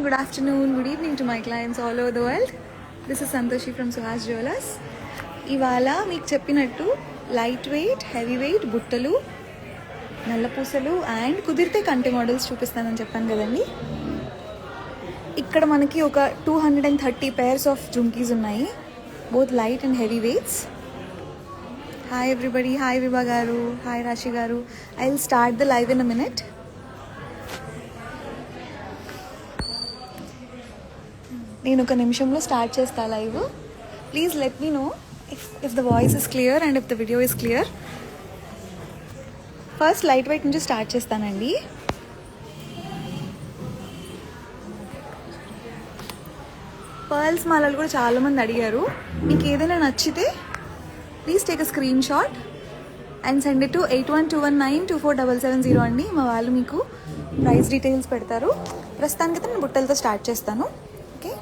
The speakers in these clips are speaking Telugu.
good afternoon, good evening to my clients all over the world. This is Santoshi from Suhas Jewelers. ఇవాళ మీకు చెప్పినట్టు లైట్ వెయిట్, హెవీ వెయిట్ బుట్టలు, నల్లపూసలు అండ్ కుదిరితే కంటి మోడల్స్ చూపిస్తానని చెప్పాను కదండి. ఇక్కడ మనకి ఒక 230 pairs ఆఫ్ జుంకీస్ ఉన్నాయి, both light and heavy weights. Hi everybody, hi Vibha గారు, హాయ్ రాశి గారు. I will start the live in a minute. నేను ఒక నిమిషంలో స్టార్ట్ చేస్తా live. Please let me know if the voice is clear and if the video is clear. First light weight నుంచి స్టార్ట్ చేస్తానండి. పర్ల్స్ మాలలు కూడా చాలామంది అడిగారు. మీకు ఏదైనా నచ్చితే please take a screen shot and send it to 8121924770 అండి. మా వాళ్ళు మీకు ప్రైస్ డీటెయిల్స్ పెడతారు. ప్రస్తుతానికైతే నేను బుట్టలతో స్టార్ట్ చేస్తాను. ఓకే,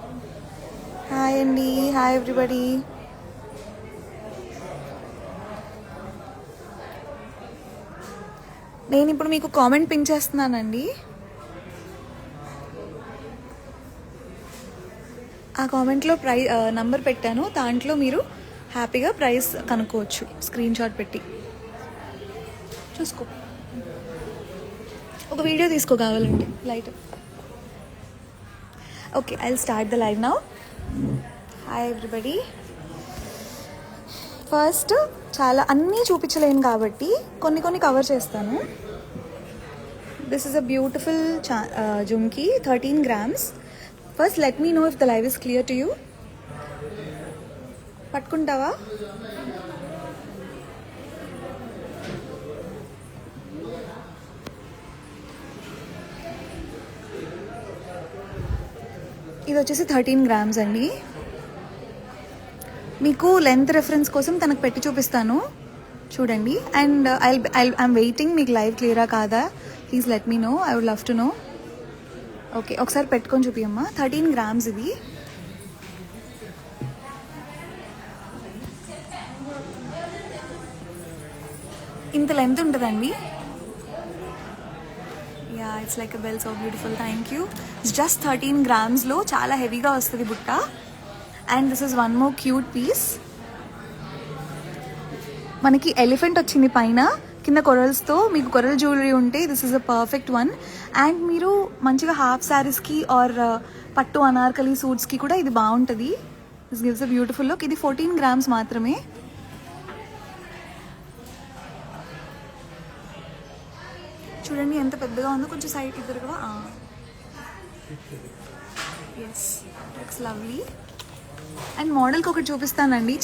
హాయ్ అండి, హాయ్ ఎవ్రీబడి. నేను ఇప్పుడు మీకు కామెంట్ పిన్ చేస్తున్నానండి. ఆ కామెంట్లో నంబర్ పెట్టాను, దాంట్లో మీరు హ్యాపీగా ప్రైస్ కనుక్కోవచ్చు స్క్రీన్ షాట్ పెట్టి. చూసుకో, ఒక వీడియో తీసుకో కావాలండి light. Okay, I will start the live now. Hi everybody. First చాలా అన్నీ చూపించలేను కాబట్టి కొన్ని కవర్ చేస్తాను. This is a beautiful jhumki, 13 grams. First let me know if the live is clear to you. పట్టుకుంటావా? ఇది వచ్చేసి 13 grams అండి. మీకు లెంత్ రెఫరెన్స్ కోసం తనకు పెట్టి చూపిస్తాను, చూడండి. And I'm waiting. మీకు లైవ్ క్లియరా కాదా please let me know, I would love to know. Okay, ఒకసారి పెట్టుకొని చూపియమ్మా. 13 grams ఇది. ఇంత లెంత్ ఉంటుందండి. Yeah, it's like a bell, so beautiful, thank you. It's just 13 grams చాలా హెవీగా వస్తుంది బుట్ట. And this is one more cute piece. మనకి ఎలిఫెంట్ వచ్చింది పైన, కింద కొరల్స్తో. మీకు కొరల్ జ్యువెలరీ ఉంటే this is a perfect one. And మీరు మంచిగా హాఫ్ శారీస్కి ఆర్ పట్టు అనార్కలి సూట్స్కి కూడా ఇది బాగుంటుంది. This gives a beautiful look. ఇది 14 grams మాత్రమే. చూడండి ఎంత పెద్దగా ఉందో. కొంచెం సైడ్ ఇద్దరుగా. Yes, looks lovely. అండ్ మోడల్కి ఒకటి చూపిస్తానండి.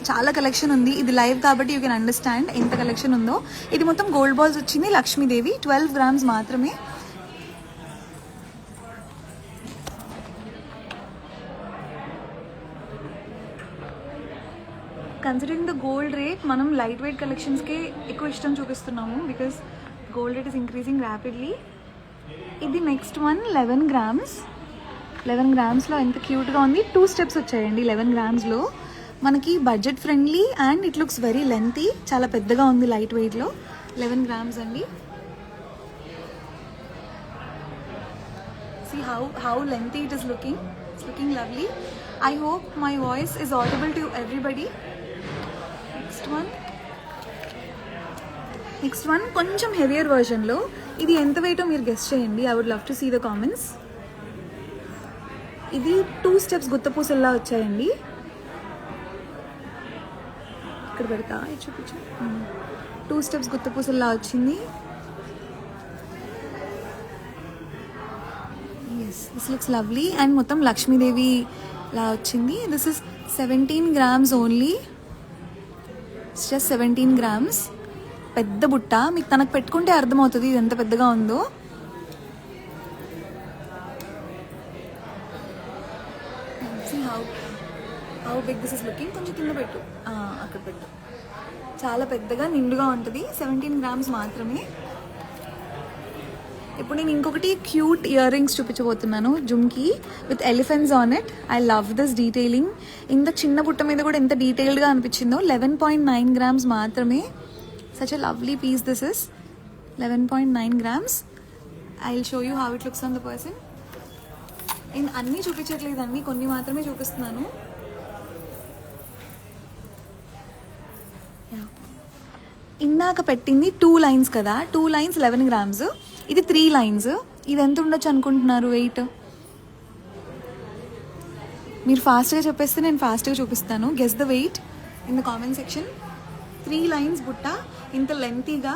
చాలా కలెక్షన్ ఉంది. ఇది లైవ్ కాబట్టి యూ కెన్ అండర్స్టాండ్ ఎంత కలెక్షన్ ఉందో. ఇది మొత్తం గోల్డ్ బాల్స్ వచ్చింది, లక్ష్మీదేవి, 12 grams మాత్రమే. కన్సిడరింగ్ ద గోల్డ్ రేట్, మనం లైట్ వెయిట్ కలెక్షన్స్కే ఎక్కువ ఇష్టం చూపిస్తున్నాము because gold rate is increasing rapidly. ఇది నెక్స్ట్ వన్ 11 grams. 11 gramsలో ఎంత క్యూట్గా ఉంది. 2 steps వచ్చాయండి 11 gramsలో. మనకి budget friendly and it looks very lengthy. చాలా పెద్దగా ఉంది లైట్ వెయిట్లో. 11 grams అండి. See how lengthy it is looking. It's looking lovely. I hope my voice is audible to everybody. Next one కొంచెం హెవియర్ వర్షన్లో. ఇది ఎంత వెయిటో మీరు గెస్ చేయండి. I would love to see the comments. ఇది 2 steps గుత్తపూసల్లా వచ్చాయండి. ఇక్కడ పెడతా, చూపించు. 2 steps గుత్తపూసల్లా వచ్చింది. Yes, this looks lovely. And మొత్తం లక్ష్మీదేవి లా వచ్చింది. This is 17 grams only. It's just 17 grams. పెద్ద బుట్ట. మీకు తనకు పెట్టుకుంటే అర్థమవుతుంది ఇది ఎంత పెద్దగా ఉందో. How big this is looking. కొంచెం కింద పెట్టు, అక్కడ పెట్టు. చాలా పెద్దగా నిండుగా ఉంటుంది. 17 grams మాత్రమే. ఇప్పుడు నేను ఇంకొకటి క్యూట్ ఇయర్ రింగ్స్ చూపించబోతున్నాను. Jhumki with elephants on it. I love this detailing. ఇంత చిన్న బుట్ట మీద కూడా ఎంత డీటెయిల్డ్గా అనిపించిందో. 11.9 grams మాత్రమే. Such a lovely piece this is. 11.9 grams. I'll show you how it looks on the person. నేను అన్నీ చూపించట్లేదండి, కొన్ని మాత్రమే చూపిస్తున్నాను. ఇందాక పెట్టింది 2 లైన్స్ కదా, 2 లైన్స్ 11 గ్రామ్స్, ఇది 3 లైన్స్. ఇది ఎంత ఉండొచ్చు అనుకుంటున్నారు వెయిట్? మీరు ఫాస్ట్గా చెప్పేస్తే నేను ఫాస్ట్గా చూపిస్తాను. Guess the weight in the comment section. 3 lines బుట్ట, ఇంత లెంతీగా.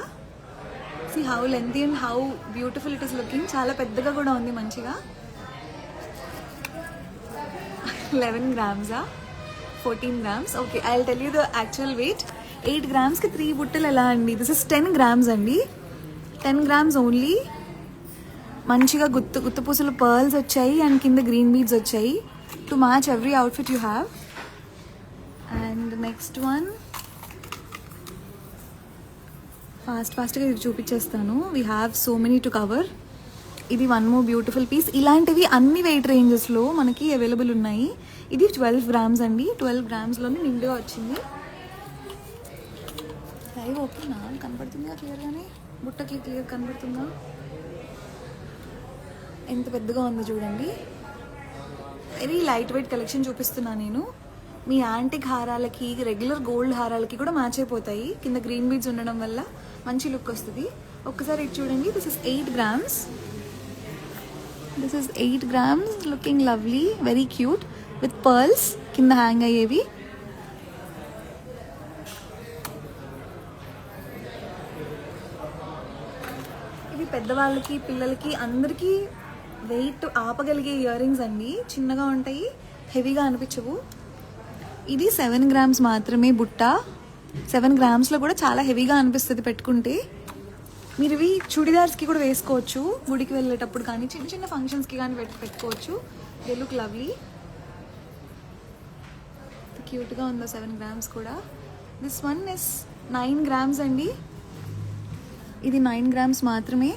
See how lengthy and how beautiful it is looking. చాలా పెద్దగా కూడా ఉంది మంచిగా. 11 గ్రామ్సా 14 grams? Okay, I will tell you the actual weight. 8 గ్రామ్స్కి 3 బుట్టలు ఎలా అండి? దిస్ ఇస్ 10 గ్రామ్స్ అండి, 10 గ్రామ్స్ ఓన్లీ. మంచిగా గుత్త పూసలు పర్ల్స్ వచ్చాయి అండ్ కింద గ్రీన్ బీడ్స్ వచ్చాయి to match every outfit you have. And next one ఫాస్ట్గా ఇది చూపించేస్తాను. We have so many to cover. ఇది వన్ మోర్ బ్యూటిఫుల్ పీస్. ఇలాంటివి అన్ని వెయిట్ రేంజెస్లో మనకి అవైలబుల్ ఉన్నాయి. ఇది 12 గ్రామ్స్ అండి, 12 గ్రామ్స్లోనే నిండుగా వచ్చింది. లైవ్ ఓకేనా? కనపడుతుందా క్లియర్గానే? బుట్టకి క్లియర్ కనపడుతుందా? ఎంత పెద్దగా ఉందో చూడండి. వెరీ లైట్ వెయిట్ కలెక్షన్ చూపిస్తున్నాను నేను. మీ యాంటిక్ హారాలకి, రెగ్యులర్ గోల్డ్ హారాలకి కూడా మ్యాచ్ అయిపోతాయి. కింద గ్రీన్ బీడ్స్ ఉండడం వల్ల మంచి లుక్ వస్తుంది. ఒక్కసారి ఇది చూడండి. This is 8 grams. This is 8 grams, looking lovely, very cute with pearls కింద హ్యాంగ్ అయ్యేవి. ఇవి పెద్దవాళ్ళకి, పిల్లలకి, అందరికీ వెయిట్ ఆపగలిగే ఇయర్ రింగ్స్ అండి. చిన్నగా ఉంటాయి, హెవీగా అనిపించవు. ఇది 7 గ్రామ్స్ మాత్రమే బుట్ట. 7 గ్రామ్స్లో కూడా చాలా హెవీగా అనిపిస్తుంది పెట్టుకుంటే. మీరు ఇవి చుడిదార్స్కి కూడా వేసుకోవచ్చు, గుడికి వెళ్ళేటప్పుడు కానీ చిన్న చిన్న ఫంక్షన్స్కి కానీ పెట్టుకోవచ్చు. They look lovely. క్యూట్గా ఉందో 7 గ్రామ్స్ కూడా. దిస్ వన్ ఇస్ 9 గ్రామ్స్ అండి. ఇది 9 గ్రామ్స్ మాత్రమే.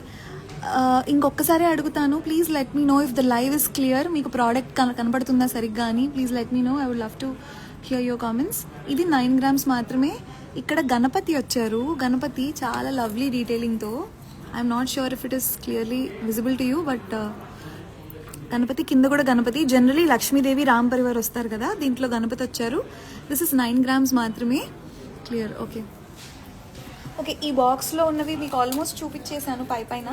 ఇంకొకసారి అడుగుతాను, please let me know if the live is clear. మీకు ప్రోడక్ట్ కనపడుతుందా సరిగ్గా అని please let me know. I would love to hear your comments. ఇది 9 గ్రామ్స్ మాత్రమే. ఇక్కడ గణపతి వచ్చారు. గణపతి చాలా లవ్లీ డీటెయిలింగ్తో. I'm not sure if it is clearly visible to you, but Ganapati కింద కూడా గణపతి. జనరలీ లక్ష్మీదేవి, రామ్ పరివార్ వస్తారు కదా, దీంట్లో గణపతి వచ్చారు. దిస్ ఇస్ 9 గ్రామ్స్ మాత్రమే. క్లియర్? Okay okay. ఈ బాక్స్లో ఉన్నవి మీకు ఆల్మోస్ట్ చూపించేశాను పైన.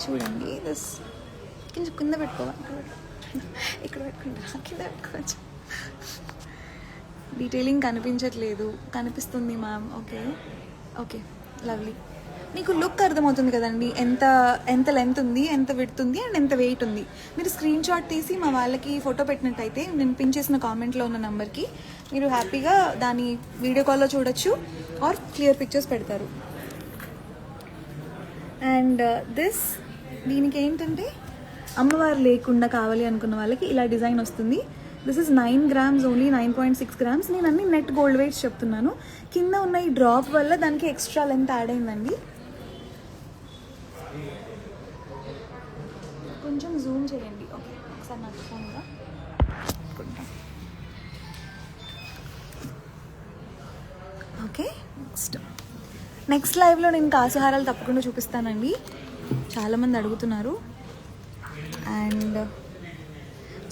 చూడండి, దిస్ కొంచెం కింద పెట్టుకోవా, ఇక్కడ పెట్టుకుంటా, కింద పెట్టుకోవచ్చు. డీటెయిలింగ్ కనిపించట్లేదు, కనిపిస్తుంది మ్యామ్. Okay okay, lovely. మీకు లుక్ అర్థమవుతుంది కదండి, ఎంత లెంత్ ఉంది, ఎంత విడ్త్ ఉంది అండ్ ఎంత వెయిట్ ఉంది. మీరు స్క్రీన్ షాట్ తీసి మా వాళ్ళకి ఫోటో పెట్టినట్టయితే నేను పిన్ చేసిన కామెంట్లో ఉన్న నెంబర్కి మీరు హ్యాపీగా దాన్ని వీడియో కాల్లో చూడొచ్చు ఆర్ క్లియర్ పిక్చర్స్ పెడతారు. అండ్ దీనికి ఏంటంటే అమ్మవారు లేకుండా కావాలి అనుకున్న వాళ్ళకి ఇలా డిజైన్ వస్తుంది. This is 9 grams only, 9.6 grams. నేను అన్ని నెట్ గోల్డ్ వెయిట్స్ చెప్తున్నాను. కింద ఉన్న ఈ డ్రాప్ వల్ల దానికి ఎక్స్ట్రా లెంత్ యాడ్ అయిందండి. కొంచెం జూమ్ చేయండి. ఓకే, ఒకసారి నాకు ఫోన్ కూడా. ఓకే, నెక్స్ట్ లైవ్లో నేను కాసుహారాలు తప్పకుండా చూపిస్తానండి. చాలామంది అడుగుతున్నారు. అండ్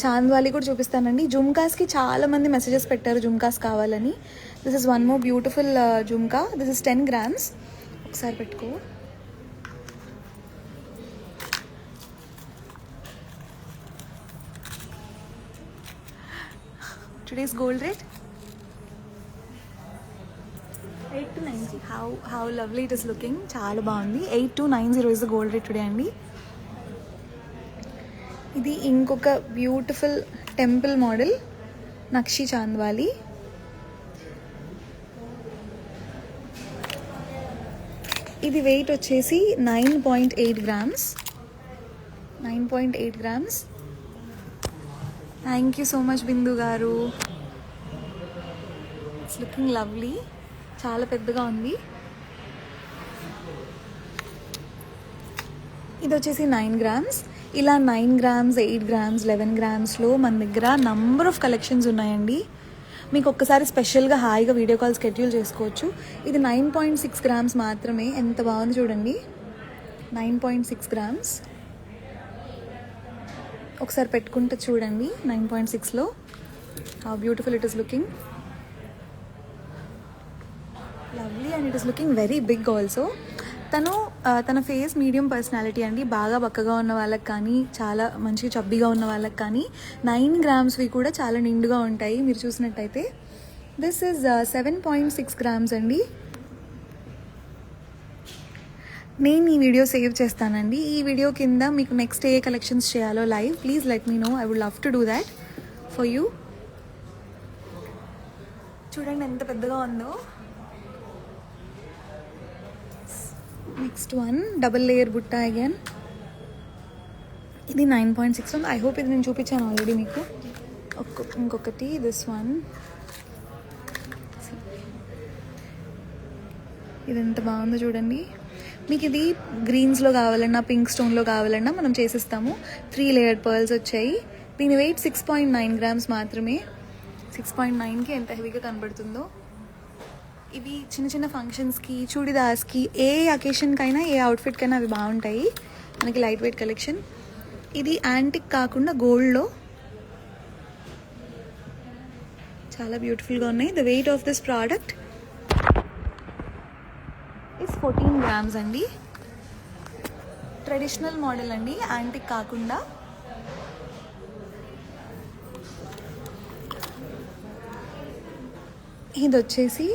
చాంద్వాలి కూడా చూపిస్తానండి. జుమ్కాస్కి చాలామంది మెసేజెస్ పెట్టారు జుమ్కాస్ కావాలని. This is one more beautiful jhumka. This is 10 grams. ఒకసారి పెట్టుకో. Today's gold rate 8290. How lovely it is looking. చాలా బాగుంది. 8290 is the gold rate today అండి. ఇది ఇంకొక బ్యూటిఫుల్ టెంపుల్ మోడల్ నక్షి చాంద్వాలి. ఇది వెయిట్ వచ్చేసి 9.8 grams. 9.8 grams. Thank you so much Bindu garu. It's looking lovely. చాలా పెద్దగా ఉంది. ఇది వచ్చేసి 9 గ్రామ్స్. ఇలా 9 గ్రామ్స్, 8 గ్రామ్స్, 11 గ్రామ్స్లో మన దగ్గర నంబర్ ఆఫ్ కలెక్షన్స్ ఉన్నాయండి. మీకు ఒక్కసారి స్పెషల్గా హాయిగా వీడియో కాల్ షెడ్యూల్ చేసుకోవచ్చు. ఇది 9.6 గ్రామ్స్ మాత్రమే. ఎంత బాగుంది చూడండి. 9.6 గ్రామ్స్. ఒకసారి పెట్టుకుంటే చూడండి 9.6లో how beautiful it is looking, lovely and it is looking very big also. తన ఫేస్ మీడియం పర్సనాలిటీ అండి, బాగా బక్కగా ఉన్న వాళ్ళకి కానీ చాలా మంచిగా చబ్బీగా ఉన్న వాళ్ళకి కానీ 9 గ్రామ్స్వి కూడా చాలా నిండుగా ఉంటాయి. మీరు చూసినట్టయితే దిస్ ఈజ్ 7.6 గ్రామ్స్ అండి. నేను ఈ వీడియో సేవ్ చేస్తానండి. ఈ వీడియో కింద మీకు నెక్స్ట్ ఏ కలెక్షన్స్ చేయాలో live, please let me know, I would love to do that for you. చూడండి ఎంత పెద్దగా ఉందో. నెక్స్ట్ వన్ డబుల్ లేయర్ బుట్ట అగైన్, ఇది 9.6. ఐ హోప్ ఇది నేను చూపించాను ఆల్రెడీ మీకు. ఇంకొకటి దిస్ వన్, ఇది ఎంత బాగుందో చూడండి. మీకు ఇది గ్రీన్స్లో కావాలన్నా పింక్ స్టోన్లో కావాలన్నా మనం చేసిస్తాము. 3 లేయర్డ్ పర్ల్స్ వచ్చాయి. దీని వెయిట్ 6.9 గ్రామ్స్ మాత్రమే. 6.9కి ఎంత హెవీగా కనబడుతుందో. ఇవి చిన్న చిన్న ఫంక్షన్స్కి, చూడిదార్స్కి, ఏ అకేషన్కైనా ఏ అవుట్ఫిట్కైనా అవి బాగుంటాయి. మనకి లైట్ వెయిట్ కలెక్షన్. ఇది యాంటిక్ కాకుండా గోల్డ్లో చాలా బ్యూటిఫుల్గా ఉన్నాయి. The weight of this product is 14 grams అండి. ట్రెడిషనల్ మోడల్ అండి, యాంటిక్ కాకుండా. ఇది వచ్చేసి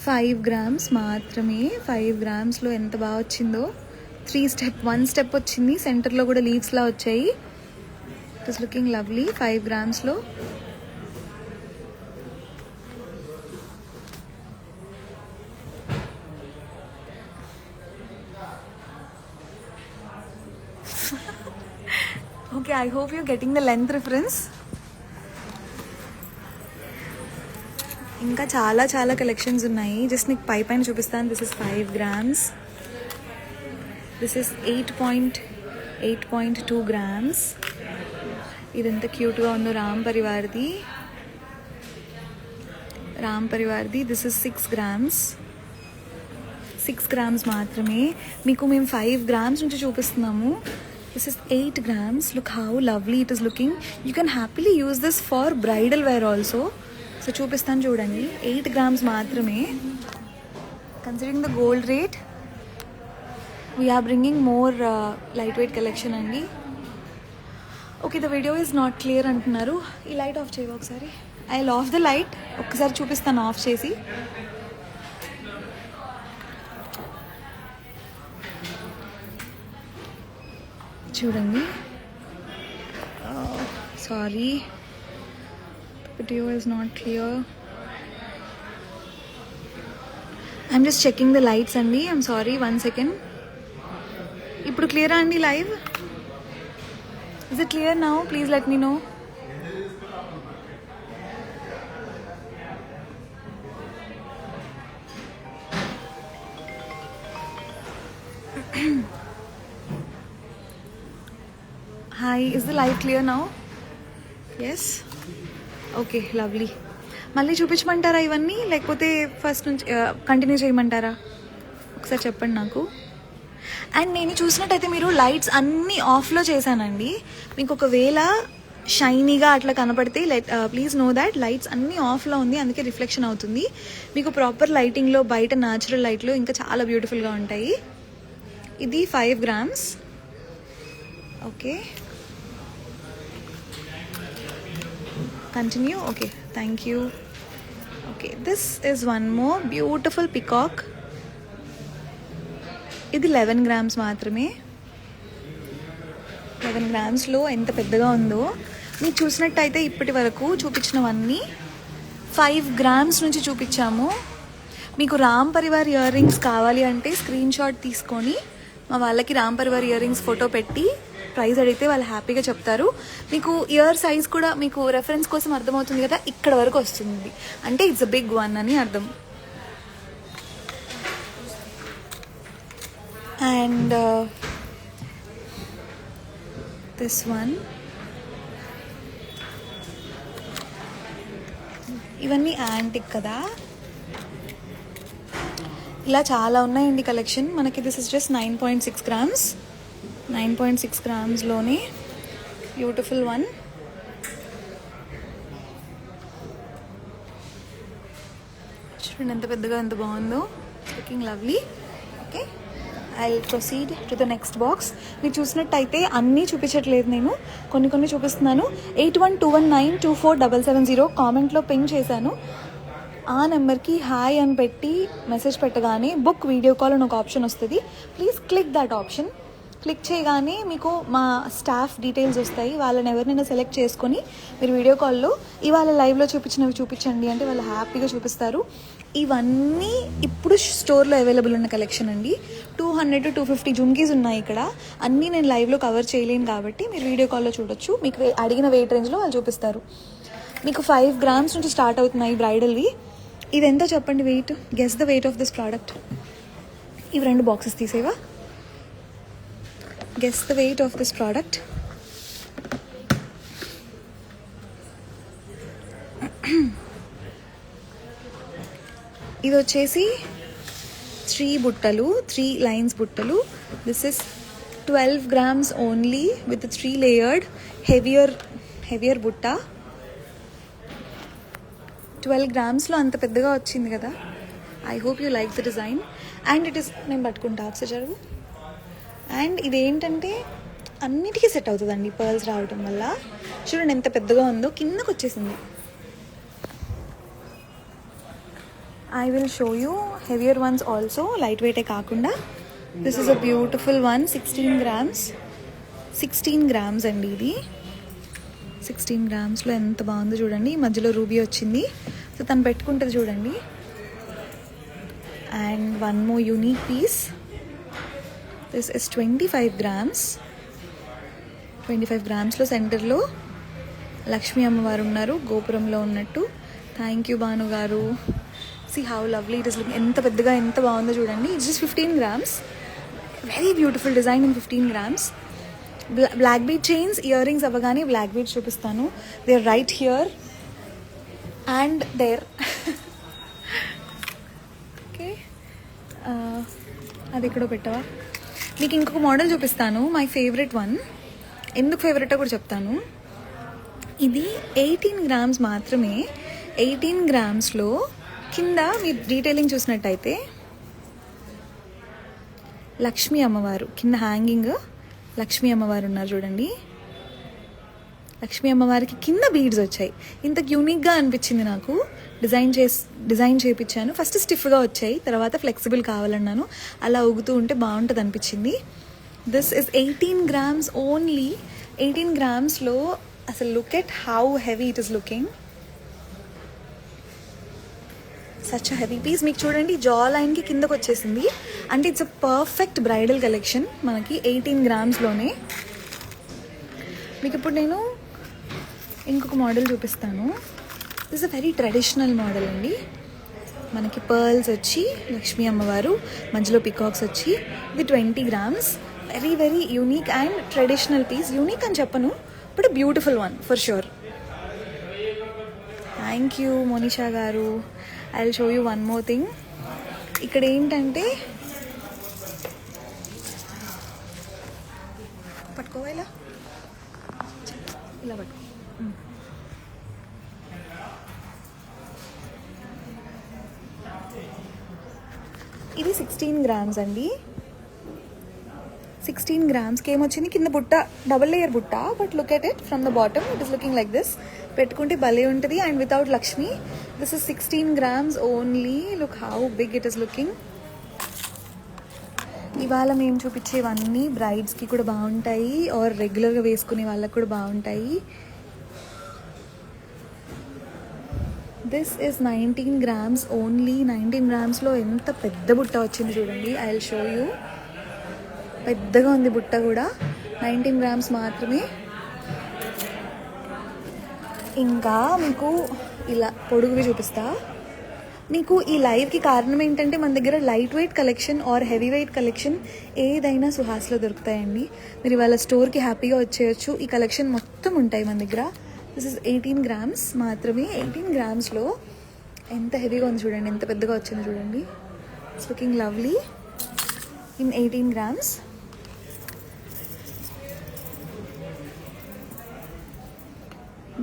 5 గ్రామ్స్ మాత్రమే. 5 గ్రామ్స్లో ఎంత బాగా వచ్చిందో. 1 స్టెప్ వచ్చింది, సెంటర్లో కూడా లీవ్స్లా వచ్చాయి. It is looking lovely. 5 గ్రామ్స్లో okay, I hope you getting the length reference. ఇంకా చాలా చాలా కలెక్షన్స్ ఉన్నాయి. జస్ట్ నీకు పైన చూపిస్తాను. This is 5 grams. This is 8.2 grams. ఇదంతా క్యూట్గా ఉందో రామ్ పరివార్ది. This is 6 grams. 6 గ్రామ్స్ మాత్రమే. మీకు మేము 5 గ్రామ్స్ నుంచి చూపిస్తున్నాము. This is 8 grams. Look how lovely it is looking. You can happily use this for bridal wear also. So చూపిస్తాను చూడండి. 8 grams మాత్రమే. Considering the gold rate, we're bringing more light weight collection అండి. Okay, the video is not clear అంటున్నారు. ఈ లైట్ ఆఫ్ చేయవు ఒకసారి. I will off the light. ఒక్కసారి చూపిస్తాను ఆఫ్ చేసి. చూడండి. Sorry, video is not clear. I'm just checking the lights అండి. I'm sorry, 1 second. ఇప్పుడు క్లియరా అండి live? Is it clear now? Please let me no. Hi, is the live clear now? Yes, okay, lovely. మళ్ళీ చూపించమంటారా ఇవన్నీ, లేకపోతే ఫస్ట్ నుంచి కంటిన్యూ చేయమంటారా? ఒకసారి చెప్పండి నాకు. అండ్ నేను చూసినట్టయితే మీరు లైట్స్ అన్నీ ఆఫ్లో చేశానండి. మీకు ఒకవేళ షైనీగా అట్లా కనపడితే ప్లీజ్ నో దాట్ లైట్స్ అన్నీ ఆఫ్లో ఉంది, అందుకే రిఫ్లెక్షన్ అవుతుంది. మీకు ప్రాపర్ లైటింగ్లో, బయట న్యాచురల్ లైట్లో ఇంకా చాలా బ్యూటిఫుల్గా ఉంటాయి. ఇది 5 grams. Okay, continue. Okay, thank you. Okay, this is one more beautiful peacock. ఇది 11 grams మాత్రమే. 11 gramsలో ఎంత పెద్దగా ఉందో. మీరు చూసినట్టయితే ఇప్పటి వరకు చూపించినవన్నీ 5 grams నుంచి చూపించాము. మీకు రామ్ పరివార్ ఇయర్ రింగ్స్ కావాలి అంటే స్క్రీన్ షాట్ తీసుకొని మా వాళ్ళకి Ram Parivar ear rings photo పెట్టి ప్రైస్ అడిగితే వాళ్ళు హ్యాపీగా చెప్తారు. మీకు ఇయర్ సైజ్ కూడా మీకు రెఫరెన్స్ కోసం అర్థమవుతుంది కదా, ఇక్కడ వరకు వస్తుంది అంటే ఇట్స్ అ బిగ్ వన్ అని అర్థం. అండ్ దిస్ వన్, ఇవన్నీ యాంటిక్ కదా, ఇలా చాలా ఉన్నాయండి కలెక్షన్ మనకి. This is just 9.6 grams. 9.6 గ్రామ్స్లోనే బ్యూటిఫుల్ వన్. చూడండి ఎంత పెద్దగా ఎంత బాగుందో, looking lovely. Okay, I proceed to the next box. మీరు చూసినట్టయితే అన్నీ చూపించట్లేదు, నేను కొన్ని చూపిస్తున్నాను. 8121924770 కామెంట్లో పింగ్ చేశాను. ఆ నెంబర్కి హాయ్ అని పెట్టి మెసేజ్ పెట్టగానే బుక్ వీడియో కాల్ అని ఒక ఆప్షన్ వస్తుంది. Please click that option. Click చేయగానే మీకు మా స్టాఫ్ డీటెయిల్స్ వస్తాయి. వాళ్ళని ఎవరినైనా సెలెక్ట్ చేసుకొని మీరు వీడియో కాల్లో ఇవాళ లైవ్లో చూపించినవి చూపించండి అంటే వాళ్ళు హ్యాపీగా చూపిస్తారు. ఇవన్నీ ఇప్పుడు స్టోర్లో అవైలబుల్ ఉన్న కలెక్షన్ అండి. 200 to 250 జుమ్కీస్ ఉన్నాయి ఇక్కడ. అన్నీ నేను లైవ్లో కవర్ చేయలేను కాబట్టి మీరు వీడియో కాల్లో చూడొచ్చు. మీకు అడిగిన వెయిట్ రేంజ్లో వాళ్ళు చూపిస్తారు. మీకు 5 grams నుంచి స్టార్ట్ అవుతున్నాయి బ్రైడల్వి. ఇది ఎంతో చెప్పండి weight, guess the weight of this product. ఇవి 2 బాక్సెస్ తీసేవా? Guess the weight of this product. ఇది వచ్చేసి 3 బుట్టలు, 3 lines బుట్టలు. This is 12 grams only with 3 layered heavier బుట్ట. 12 గ్రామ్స్లో అంత పెద్దగా వచ్చింది కదా. I hope you like the design. And it is, నేను పట్టుకుంటా ఒకసారి జరుగు. అండ్ ఇదేంటంటే అన్నిటికీ సెట్ అవుతుందండి పర్ల్స్ రావటం వల్ల. చూడండి ఎంత పెద్దగా ఉందో, కిందకు వచ్చేసింది. I will show you heavier ones also, light వెయిటే కాకుండా. This is a beautiful one. 16 grams. 16 grams అండి ఇది. 16 గ్రామ్స్లో ఎంత బాగుందో చూడండి. మధ్యలో రూబీ వచ్చింది, సో తను పెట్టుకుంటుంది చూడండి. And one more unique piece. This is 25 grams. 25 గ్రామ్స్లో సెంటర్లో లక్ష్మీ అమ్మవారు ఉన్నారు గోపురంలో ఉన్నట్టు. Thank you Bhanu garu. See how lovely it is looking. ఎంత పెద్దగా ఎంత బాగుందో చూడండి. It's just 15 grams. Very beautiful design in 15 grams. Black bead chains, ear rings అవ్వగానే బ్లాక్ బీడ్స్ చూపిస్తాను. They are right here and there. Okay, అది ఎక్కడో పెట్టవా? మీకు ఇంకొక మోడల్ చూపిస్తాను, మై ఫేవరెట్ వన్. ఎందుకు ఫేవరెటో కూడా చెప్తాను. ఇది 18 grams మాత్రమే. 18 గ్రామ్స్లో కింద మీరు డీటెయిలింగ్ చూసినట్టయితే లక్ష్మీ అమ్మవారు కింద హ్యాంగింగ్, లక్ష్మీ అమ్మవారు ఉన్నారు చూడండి. లక్ష్మీ అమ్మవారికి కింద బీడ్స్ వచ్చాయి. ఇంత యూనిక్గా అనిపించింది నాకు. డిజైన్ చేయించాను. ఫస్ట్ స్టిఫ్గా వచ్చాయి, తర్వాత ఫ్లెక్సిబుల్ కావాలన్నాను. అలా ఊగుతూ ఉంటే బాగుంటుంది అనిపించింది. This is 18 grams only. 18 గ్రామ్స్లో అసలు look at how heavy it is looking. Such a heavy piece. మీకు చూడండి జా లైన్కి కిందకు వచ్చేసింది. అంటే it's a perfect bridal collection మనకి 18 గ్రామ్స్లోనే. మీకు ఇప్పుడు నేను ఇంకొక మోడల్ చూపిస్తాను. This a very traditional model అండి. మనకి పర్ల్స్ వచ్చి లక్ష్మీ అమ్మవారు, మధ్యలో పికాక్స్ వచ్చి. ఇది 20 grams. Very very unique and traditional piece. Unique అని చెప్పను, but beautiful one for sure. Thank you Monisha garu. I will show you one more thing. ఇక్కడ ఏంటంటే పట్టుకోవా, ఇలా పట్టుకో. ఇది 16 grams అండి. 16 గ్రామ్స్కి ఏమొచ్చింది, కింద బుట్ట డబుల్ లేయర్ బుట్ట. But look at it from the bottom, it is looking like this. పెట్టుకుంటే భలే ఉంటుంది. And without Lakshmi. This is 16 grams only. Look how big it is looking. ఇవాళ మేము చూపించేవన్నీ బ్రైడ్స్కి కూడా బాగుంటాయి, ఆర్ రెగ్యులర్గా వేసుకునే వాళ్ళకి కూడా బాగుంటాయి. This is 19 grams only. 19 గ్రామ్స్లో ఎంత పెద్ద బుట్ట వచ్చింది చూడండి. I will show you. పెద్దగా ఉంది బుట్ట కూడా. 19 grams మాత్రమే. ఇంకా మీకు ఇలా పొడుగువి చూపిస్తా. మీకు ఈ లైవ్కి కారణం ఏంటంటే మన దగ్గర light weight collection or heavy weight collection ఏదైనా సుహాస్లో దొరుకుతాయండి. మీరు ఇవాళ స్టోర్కి హ్యాపీగా వచ్చేయచ్చు. ఈ కలెక్షన్ మొత్తం ఉంటాయి మన దగ్గర. దిస్ ఇస్ 18 grams మాత్రమే. 18 గ్రామ్స్లో ఎంత హెవీగా ఉంది చూడండి, ఎంత పెద్దగా వచ్చింది చూడండి. It's looking lovely in 18 grams.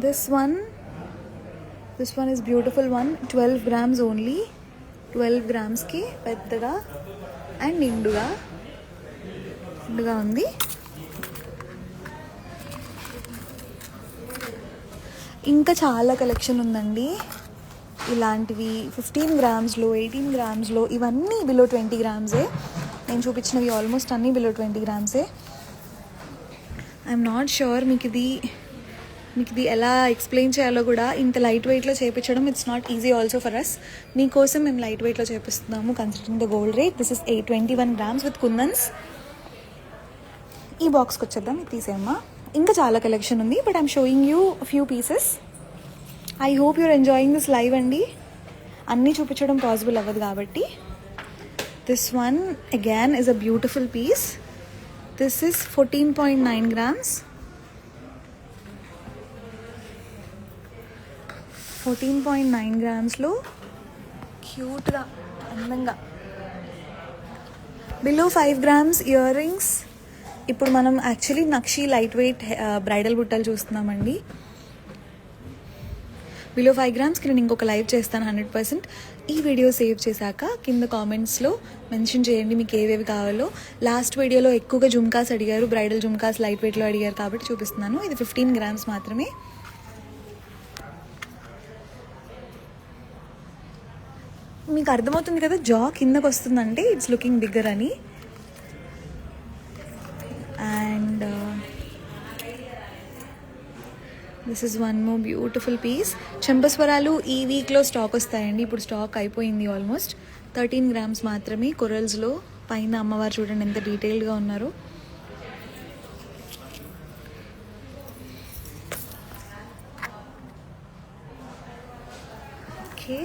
This one is beautiful one. 12 grams only. 12 గ్రామ్స్కి పెద్దగా అండ్ నిండుగా ఉంది. ఇంకా చాలా కలెక్షన్ ఉందండి ఇలాంటివి. 15 గ్రామ్స్లో, 18 గ్రామ్స్లో, ఇవన్నీ బిలో 20 గ్రామ్సే. నేను చూపించినవి ఆల్మోస్ట్ అన్నీ బిలో 20 గ్రామ్సే. ఐఎమ్ నాట్ ష్యూర్ మీకు ఇది ఎలా ఎక్స్ప్లెయిన్ చేయాలో కూడా. ఇంత లైట్ వెయిట్లో చేయించడం it's not easy also for us. మీకోసం మేము లైట్ వెయిట్లో చేపిస్తున్నాము considering the gold rate. This is 21 grams with kundans. ఈ బాక్స్కి వచ్చేద్దాం, ఇది తీసేయమ్మా. ఇంకా చాలా కలెక్షన్ ఉంది but I'm showing you few pieces. I hope you're enjoying this live అండి. అన్నీ చూపించడం పాసిబుల్ అవ్వదు కాబట్టి. This one again is a beautiful piece. This is 14.9 grams. 14.9 గ్రామ్స్లో క్యూట్గా అందంగా. Below 5 grams ear rings. ఇప్పుడు మనం యాక్చువల్లీ నక్షి లైట్ వెయిట్ బ్రైడల్ బుట్టలు చూస్తున్నామండి. బిలో 5 grams నేను ఇంకొక లైవ్ చేస్తాను 100%. ఈ వీడియో సేవ్ చేశాక కింద కామెంట్స్లో మెన్షన్ చేయండి మీకు ఏవేవి కావాలో. లాస్ట్ వీడియోలో ఎక్కువగా జుమ్కాస్ అడిగారు, బ్రైడల్ జుమ్కాస్ లైట్ వెయిట్లో అడిగారు కాబట్టి చూపిస్తున్నాను. ఇది 15 grams మాత్రమే. మీకు అర్థమవుతుంది కదా జా కిందకు వస్తుందంటే ఇట్స్ లుకింగ్ బిగ్గర్ అని. And this is one more beautiful piece. చెంపస్వరాలు ఈ వీక్లో స్టాక్ వస్తాయండి. ఇప్పుడు స్టాక్ అయిపోయింది ఆల్మోస్ట్. 13 grams మాత్రమే. కొరల్స్లో పైన అమ్మవారు చూడండి ఎంత డీటెయిల్డ్గా ఉన్నారు. ఓకే,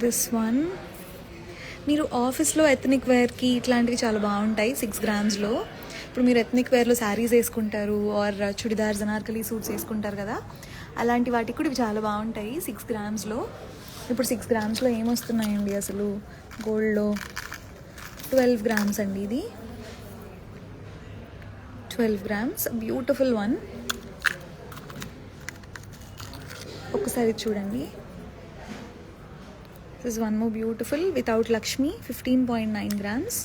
దిస్ వన్ మీరు ఆఫీస్లో ఎథనిక్ వేర్కి ఇట్లాంటివి చాలా బాగుంటాయి 6 grams-లో. ఇప్పుడు మీరు ఎథనిక్ వేర్లో శారీస్ వేసుకుంటారు ఆర్ చుడిదార్స్, అనార్కలి సూట్స్ వేసుకుంటారు కదా, అలాంటి వాటికి కూడా ఇవి చాలా బాగుంటాయి 6 grams-లో. ఇప్పుడు 6 grams-లో ఏమొస్తున్నాయండి అసలు గోల్డ్లో? 12 grams అండి ఇది. 12 grams, బ్యూటిఫుల్ వన్. ఒకసారి చూడండి. This is one more beautiful without Lakshmi, 15.9 grams.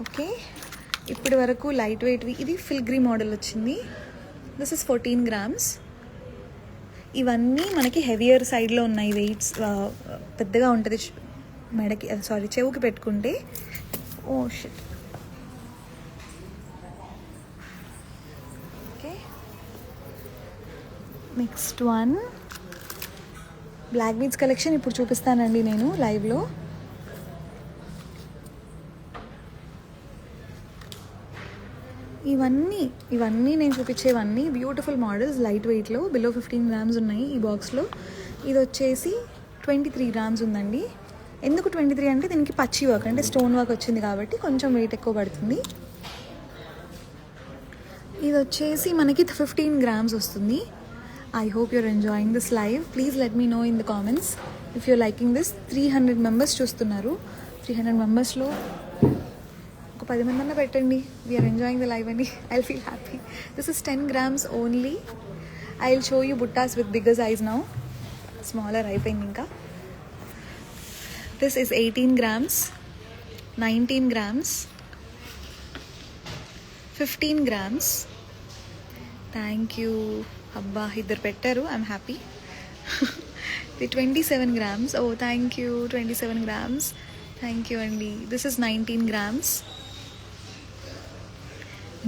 Okay, ఇప్పటి వరకు లైట్ వెయిట్వి. ఇది ఫిల్గ్రీ మోడల్ వచ్చింది. This is 14 grams. ఇవన్నీ మనకి హెవియర్ సైడ్లో ఉన్నాయి వెయిట్స్. పెద్దగా ఉంటుంది మెడకి, సారీ చెవుకి పెట్టుకుంటే. Oh shit. Okay, next one black beads collection ఇప్పుడు చూపిస్తానండి నేను లైవ్లో. ఇవన్నీ నేను చూపించేవన్నీ బ్యూటిఫుల్ మోడల్స్ లైట్ వెయిట్లో బిలో 15 grams ఉన్నాయి ఈ బాక్స్లో. ఇది వచ్చేసి 23 grams ఉందండి. ఎందుకు 23 అంటే దీనికి పచ్చి వర్క్ అంటే స్టోన్ వర్క్ వచ్చింది కాబట్టి కొంచెం వెయిట్ ఎక్కువ పడుతుంది. ఇది వచ్చేసి మనకి 15 grams వస్తుంది. I hope you're enjoying this live. Please let me know in the comments if you're liking this. 300 members చూస్తున్నారు. 300 members-లో ఒక 10 మంది పెట్టండి we are enjoying the live అని. I'll feel happy. This is 10 grams only. I'll show you buttas with bigger size now. Smaller అయిపోయింది ఇంకా. This is 18 grams, 19 grams, 15 grams. Thank you. అబ్బా ఇద్దరు పెట్టారు, I'm happy. 27 grams. Oh thank you. 27 grams. Thank you అండి. This is 19 grams.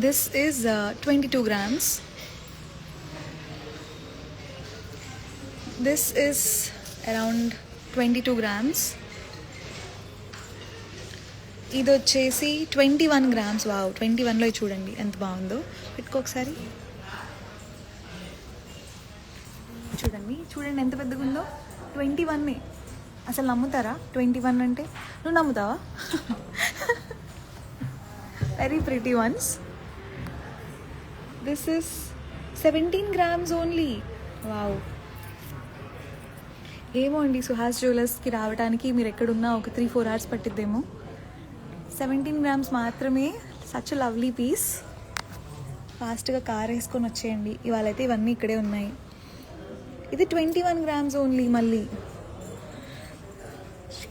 This is 22 grams. This is around 22 grams. ఇది వచ్చేసి 21 grams. వావ్, 21లో చూడండి ఎంత బాగుందో. పెట్టుకోకసారి చూడండి ఎంత పెద్దగా ఉందో. 21 అసలు నమ్ముతారా? 21 అంటే నువ్వు నమ్ముతావా? Very pretty once. This is 17 grams only. Wow. ఏమో అండి, సుహాస్ జ్యువెలర్స్కి రావడానికి మీరు ఎక్కడున్నా ఒక 3-4 hours పట్టిద్దేమో. 17 grams మాత్రమే. Such lovely piece. ఫాస్ట్గా కార్ వేసుకొని వచ్చేయండి. ఇవాళ అయితే ఇవన్నీ ఇక్కడే ఉన్నాయి. ఇది 21 grams ఓన్లీ. మళ్ళీ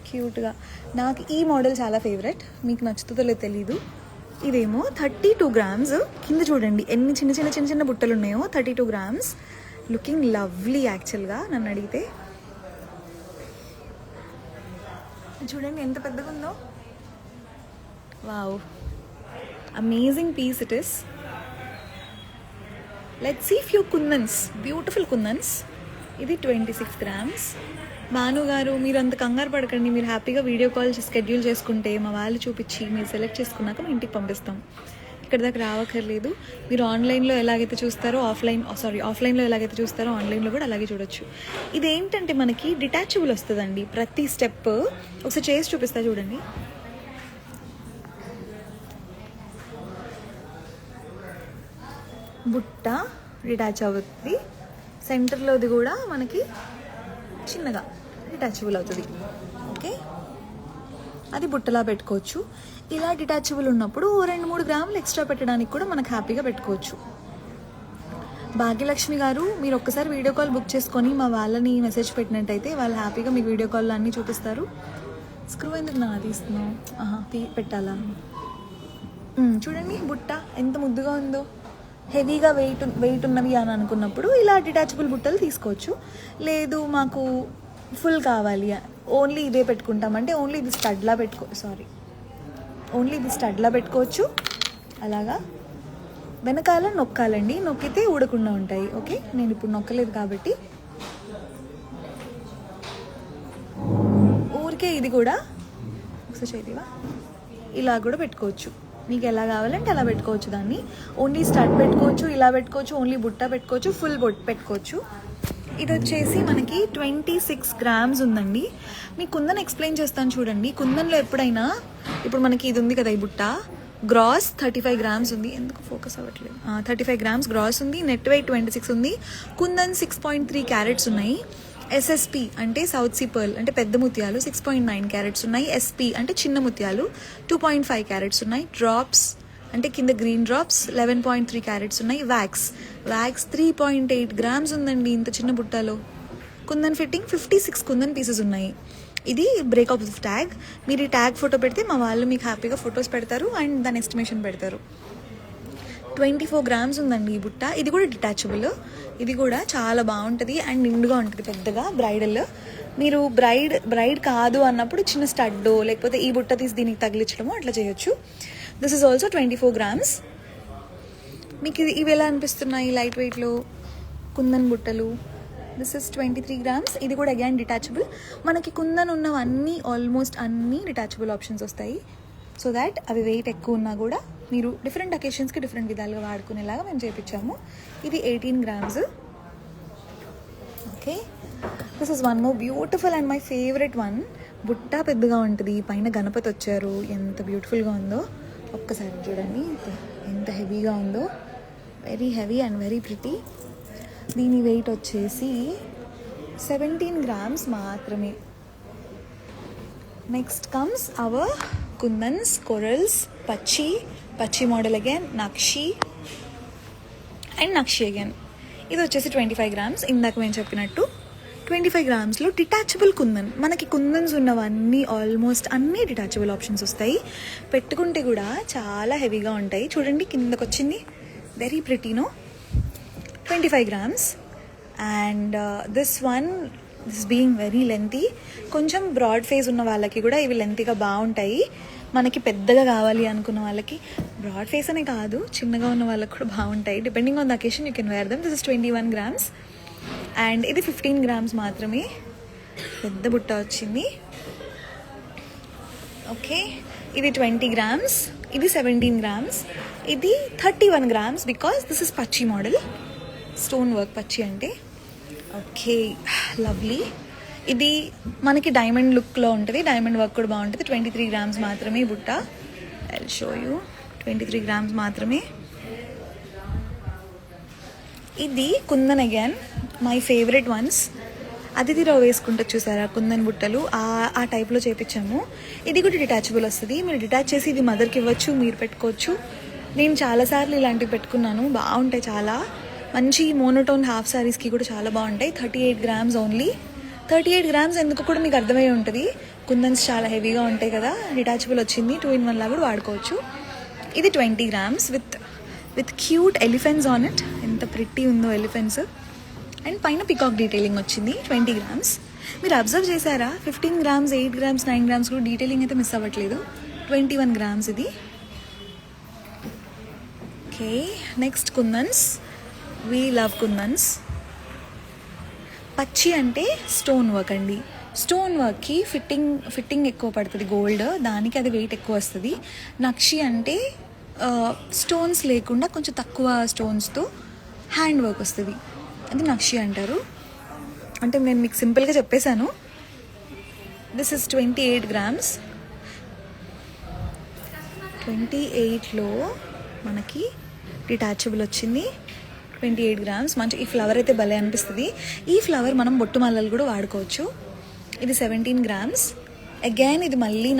క్యూట్గా, నాకు ఈ మోడల్ చాలా ఫేవరెట్. మీకు నచ్చుతుందో లేదో తెలీదు. ఇదేమో 32 grams. కింద చూడండి ఎన్ని చిన్న చిన్న చిన్న చిన్న బుట్టలు ఉన్నాయో. 32 grams, లుకింగ్ లవ్లీ యాక్చువల్గా నన్ను అడిగితే. చూడండి ఎంత పెద్దగా ఉందో. Wow, amazing piece it is. Let's see few kundans, beautiful kundans. ఇది 26 grams. భాను గారు, మీరు అంత కంగారు పడకండి. మీరు హ్యాపీగా వీడియో కాల్ షెడ్యూల్ చేసుకుంటే మా వాళ్ళు చూపించి మీరు సెలెక్ట్ చేసుకున్నాక మీ ఇంటికి పంపిస్తాం. ఇక్కడ దాకా రావక్కర్లేదు. మీరు ఆన్లైన్లో ఎలాగైతే చూస్తారో ఆఫ్లైన్లో ఎలాగైతే చూస్తారో ఆన్లైన్లో కూడా అలాగే చూడొచ్చు. ఇదేంటంటే మనకి డిటాచబుల్ వస్తుందండి ప్రతి స్టెప్. ఒకసారి చేసి చూపిస్తా చూడండి. బుట్ట డిటాచ్ అవుతుంది. సెంటర్లోది కూడా మనకి చిన్నగా డిటాచబుల్ అవుతుంది. ఓకే, అది బుట్టలా పెట్టుకోవచ్చు. ఇలా డిటాచబుల్ ఉన్నప్పుడు 2-3 గ్రాములు ఎక్స్ట్రా పెట్టడానికి కూడా మనకు హ్యాపీగా పెట్టుకోవచ్చు. భాగ్యలక్ష్మి గారు, మీరు ఒక్కసారి వీడియో కాల్ బుక్ చేసుకొని మా వాళ్ళని మెసేజ్ పెట్టినట్టయితే వాళ్ళు హ్యాపీగా మీకు వీడియో కాల్లో అన్నీ చూపిస్తారు. స్క్రూ ఎందుకు నా తీస్తున్నావు? పెట్టాలా? చూడండి బుట్ట ఎంత ముద్దుగా ఉందో. హెవీగా వెయిట్ ఉన్నవి అని అనుకున్నప్పుడు ఇలా డిటాచబుల్ బుట్టలు తీసుకోవచ్చు. లేదు మాకు ఫుల్ కావాలి, ఓన్లీ ఇదే పెట్టుకుంటామంటే ఓన్లీ ఇది స్టడ్లా పెట్టుకోవచ్చు. అలాగా వెనకాల నొక్కాలండి, నొక్కితే ఊడకుండా ఉంటాయి. ఓకే, నేను ఇప్పుడు నొక్కలేదు కాబట్టి ఊరికే ఇది కూడా ఒకసారి చేయవా, ఇలా కూడా పెట్టుకోవచ్చు. మీకు ఎలా కావాలంటే అలా పెట్టుకోవచ్చు. దాన్ని ఓన్లీ స్టడ్ పెట్టుకోవచ్చు, ఇలా పెట్టుకోవచ్చు, ఓన్లీ బుట్ట పెట్టుకోవచ్చు, ఫుల్ బొట్టు పెట్టుకోవచ్చు. ఇది వచ్చేసి మనకి 26 grams ఉందండి. మీ కుందన్ ఎక్స్ప్లెయిన్ చేస్తాను చూడండి. కుందన్లో ఎప్పుడైనా ఇప్పుడు మనకి ఇది ఉంది కదా, ఈ బుట్ట గ్రాస్ 35 grams ఉంది. ఎందుకు ఫోకస్ అవ్వట్లేదు? 35 grams గ్రాస్ ఉంది. నెట్ వెయిట్ 26 ఉంది. కుందన్ 6.3 carats ఉన్నాయి. ఎస్ఎస్పి అంటే సౌత్ సీ పర్ల్ అంటే పెద్ద ముత్యాలు 6.9 carats ఉన్నాయి. ఎస్పి అంటే చిన్న ముత్యాలు 2.5 carats ఉన్నాయి. డ్రాప్స్ అంటే కింద గ్రీన్ డ్రాప్స్ 11.3 carats ఉన్నాయి. వ్యాక్స్ 3.8 grams ఉందండి ఇంత చిన్న బుట్టలో. కుందన్ ఫిట్టింగ్ 56 కుందన్ పీసెస్ ఉన్నాయి. ఇది బ్రేక్ ఆఫ్ ట్యాగ్. మీరు ఈ ట్యాగ్ ఫోటో పెడితే మా వాళ్ళు మీకు హ్యాపీగా ఫొటోస్ పెడతారు అండ్ దాని ఎస్టిమేషన్ పెడతారు. 24 grams ఉందండి ఈ బుట్ట. ఇది కూడా డిటాచబుల్. ఇది కూడా చాలా బాగుంటుంది అండ్ నిండుగా ఉంటుంది పెద్దగా. బ్రైడల్, మీరు బ్రైడ్ కాదు అన్నప్పుడు చిన్న స్టడ్డో లేకపోతే ఈ బుట్ట తీసి దీనికి తగిలించడమో అట్లా చేయొచ్చు. This is also 24 grams. మీకు ఇవి ఎలా అనిపిస్తున్నాయి లైట్ వెయిట్లో కుందన్ బుట్టలు? This is 23 grams. ఇది కూడా అగైన్ డిటాచబుల్. మనకి కుందన్ ఉన్నవన్నీ ఆల్మోస్ట్ అన్నీ డిటాచబుల్ ఆప్షన్స్ వస్తాయి. సో దాట్ అవి వెయిట్ ఎక్కువ ఉన్నా కూడా మీరు డిఫరెంట్ అకేషన్స్కి డిఫరెంట్ విధాలుగా వాడుకునేలాగా మేము చేయించాము. ఇది 18 grams. Okay, this is one more beautiful and my favourite one. బుట్ట పెద్దగా ఉంటుంది, పైన గణపతి వచ్చారు, ఎంత బ్యూటిఫుల్గా ఉందో. ఒక్కసారి చూడండి ఎంత హెవీగా ఉందో. Very heavy and very pretty. దీని వెయిట్ వచ్చేసి 17 grams మాత్రమే. Next comes our kundans, corals, పచ్చి మోడల్ అగైన్, నక్షి అండ్ నక్షి అగైన్. ఇది వచ్చేసి 25 grams. ఇందాక మేము చెప్పినట్టు 25 gramsలో డిటాచబుల్ కుందన్. మనకి కుందన్స్ ఉన్నవన్నీ ఆల్మోస్ట్ అన్నీ డిటాచబుల్ ఆప్షన్స్ వస్తాయి. పెట్టుకుంటే కూడా చాలా హెవీగా ఉంటాయి. చూడండి కిందకు వచ్చింది, వెరీ ప్రిటీనో. 25 grams. And this being very lengthy. కొంచెం బ్రాడ్ ఫేస్ ఉన్న వాళ్ళకి కూడా ఇవి లెంతీగా బాగుంటాయి. మనకి పెద్దగా కావాలి అనుకున్న వాళ్ళకి, బ్రాడ్ ఫేస్ అనే కాదు చిన్నగా ఉన్న వాళ్ళకి కూడా బాగుంటాయి. Depending on the occasion you can wear them. This is 21 grams. And ఇది 15 grams మాత్రమే. పెద్ద బుట్ట వచ్చింది. ఓకే, ఇది 20 grams. ఇది 17 grams. ఇది 31 grams బికాస్ దిస్ ఇస్ పచ్చి మోడల్. స్టోన్ వర్క్ పచ్చి అంటే. Okay, lovely. ఇది మనకి డైమండ్ లుక్లో ఉంటుంది, డైమండ్ వర్క్ కూడా బాగుంటుంది. 23 grams మాత్రమే బుట్ట. I will show you. 23 grams మాత్రమే. ఇది kundan again, my favourite once. Aditi Rao వేసుకుంటే చూసారా కుందన్ బుట్టలు, ఆ టైప్లో చేపించాము. ఇది కూడా డిటాచబుల్ వస్తుంది, మీరు డిటాచ్ చేసి ఇది మదర్కి ఇవ్వచ్చు, మీరు పెట్టుకోవచ్చు. నేను చాలాసార్లు ఇలాంటివి పెట్టుకున్నాను, బాగుంటాయి చాలా. మంచి మోనోటోన్ హాఫ్ సారీస్కి కూడా చాలా బాగుంటాయి. 38 grams ఓన్లీ. 38 grams ఎందుకు కూడా మీకు అర్థమై ఉంటుంది, కుందన్స్ చాలా హెవీగా ఉంటాయి కదా. డిటాచబుల్ వచ్చింది, 2-in-1 లాగా కూడా వాడుకోవచ్చు. ఇది 20 grams with cute elephants on it. ఎంత ప్రిట్టి ఉందో ఎలిఫెంట్స్. అండ్ పైన పికాక్ డీటెయిలింగ్ వచ్చింది. 20 grams. మీరు అబ్జర్వ్ చేశారా, 15 grams, 8 grams, 9 grams కూడా డీటెయిలింగ్ అయితే మిస్ అవ్వట్లేదు. 21 grams ఇది. Okay, next kundans. We love kundans. పచ్చి అంటే స్టోన్ వర్క్ అండి. స్టోన్ వర్క్కి ఫిట్టింగ్ ఎక్కువ పడుతుంది గోల్డ్, దానికి అది వెయిట్ ఎక్కువ వస్తుంది. నక్షి అంటే స్టోన్స్ లేకుండా కొంచెం తక్కువ స్టోన్స్తో హ్యాండ్ వర్క్ వస్తుంది, అది నక్షి అంటారు. అంటే నేను మీకు సింపుల్గా చెప్పేశాను. This is 28 grams. 28లో మనకి డిటాచబుల్ వచ్చింది. 28 grams. మంచి ఈ ఫ్లవర్ అయితే భలే అనిపిస్తుంది. ఈ ఫ్లవర్ మనం బొట్టు మల్లలు కూడా వాడుకోవచ్చు. ఇది 17 grams. అగైన్ ఇది మళ్ళీ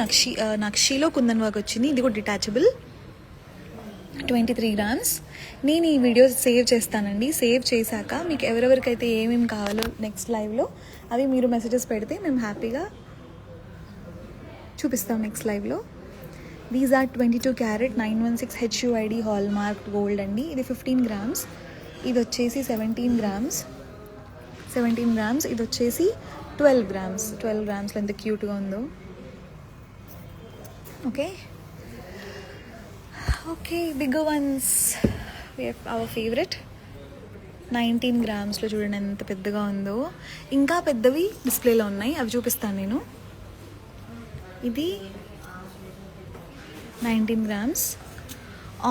నక్షిలో కుందన్ వర్క్ వచ్చింది, ఇది కూడా డిటాచబుల్. 23 grams. నేను ఈ వీడియో సేవ్ చేస్తానండి. సేవ్ చేశాక మీకు ఎవరెవరికైతే ఏమేమి కావాలో నెక్స్ట్ లైవ్లో అవి మీరు మెసేజెస్ పెడితే మేము హ్యాపీగా చూపిస్తాం నెక్స్ట్ లైవ్లో. These are 22 carat 916 HUID hallmark gold అండి. ఇది 15 grams. ఇది వచ్చేసి 17 grams. 17 grams. ఇది వచ్చేసి 12 grams. 12 grams ఎంత క్యూట్గా ఉందో. Okay, bigger once our favourite. 19 grams చూడండి ఎంత పెద్దగా ఉందో. ఇంకా పెద్దవి డిస్ప్లేలో ఉన్నాయి, అవి చూపిస్తాను నేను. ఇది 19 grams.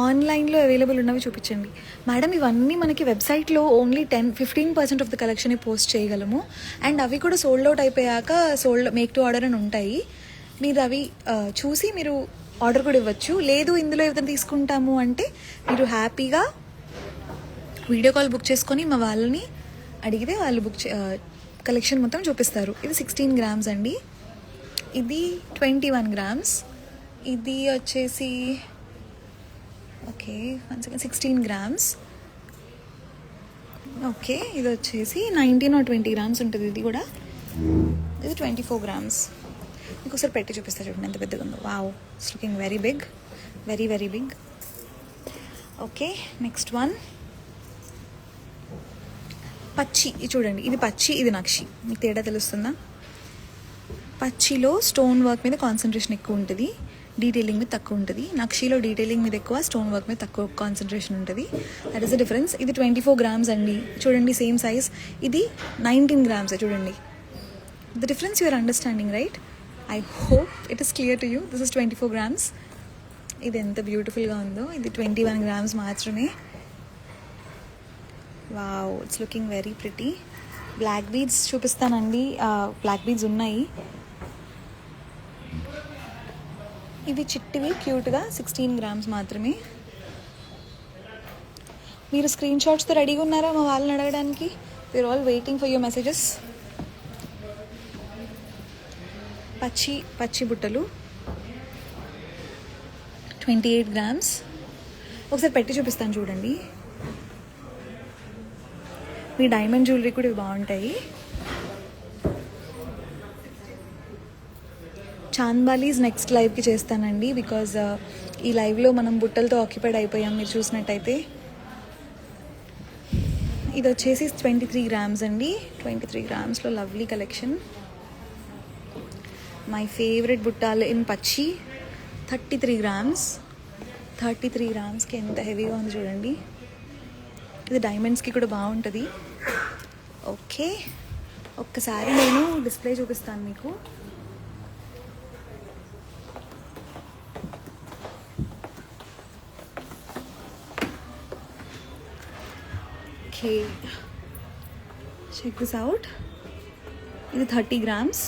ఆన్లైన్లో అవైలబుల్ ఉన్నవి చూపించండి మేడం. ఇవన్నీ మనకి వెబ్సైట్లో only 15% of the collection post చేయగలము. అండ్ అవి కూడా సోల్డ్ అవుట్ అయిపోయాక మేక్ టు ఆర్డర్ అని ఉంటాయి. మీరు అవి చూసి మీరు ఆర్డర్ కూడా ఇవ్వచ్చు. లేదు ఇందులో ఏదైనా తీసుకుంటాము అంటే మీరు హ్యాపీగా వీడియో కాల్ బుక్ చేసుకొని మా వాళ్ళని అడిగితే వాళ్ళు కలెక్షన్ మొత్తం చూపిస్తారు. ఇది 16 grams అండి. ఇది 21 grams. ఇది వచ్చేసి 16 grams. ఓకే, ఇది వచ్చేసి 19 or 20 grams ఉంటుంది. ఇది కూడా ఇది 24 grams. మీకు ఒకసారి పెట్టి చూపిస్తా చూడండి ఎంత పెద్దగా ఉందో. Wow, it's looking very big, very very big. Okay, next one పచ్చి. చూడండి, ఇది పచ్చి, ఇది నక్షి. మీకు తేడా తెలుస్తుందా? పచ్చిలో స్టోన్ వర్క్ మీద కాన్సన్ట్రేషన్ ఎక్కువ ఉంటుంది, డీటెయిలింగ్ మీద తక్కువ ఉంటుంది. నక్షిలో డీటెయిలింగ్ మీద ఎక్కువ, స్టోన్ వర్క్ మీద తక్కువ కాన్సన్ట్రేషన్ ఉంటుంది. That is the difference. ఇది 24 grams అండి. చూడండి సేమ్ సైజ్. ఇది 19 grams. చూడండి the difference. You are understanding right? I hope it is clear to you. This is 24 grams. ఇది ఎంత బ్యూటిఫుల్గా ఉందో. ఇది 21 grams మాత్రమే. Wow, it's looking very pretty. Black beads చూపిస్తానండి. బ్లాక్ బీడ్స్ ఉన్నాయి. ఇవి చిట్టివి క్యూట్గా 16 grams మాత్రమే. మీరు స్క్రీన్ షాట్స్తో రెడీగా ఉన్నారా మా వాళ్ళని అడగడానికి? We are all waiting for your messages. పచ్చి బుట్టలు 28 grams. ఒకసారి పెట్టి చూపిస్తాను చూడండి. మీ డైమండ్ జ్యువెలరీ కూడా ఇవి బాగుంటాయి. చాంద్బాలీస్ నెక్స్ట్ లైవ్కి చేస్తానండి, బికాజ్ ఈ లైవ్లో మనం బుట్టలతో ఆక్యుపైడ్ అయిపోయాం మీరు చూసినట్టయితే. ఇది వచ్చేసి 23 grams అండి. 23 gramsలో లవ్లీ కలెక్షన్. మై ఫేవరెట్ బుట్టాలు ఇన్ పచ్చి. 33 grams. 33 gramsకి ఎంత హెవీగా ఉంది చూడండి. ఇది డైమండ్స్కి కూడా బాగుంటుంది. ఓకే, ఒక్కసారి నేను డిస్ప్లే చూపిస్తాను మీకు. Okay, check this out. ఇది 30 grams.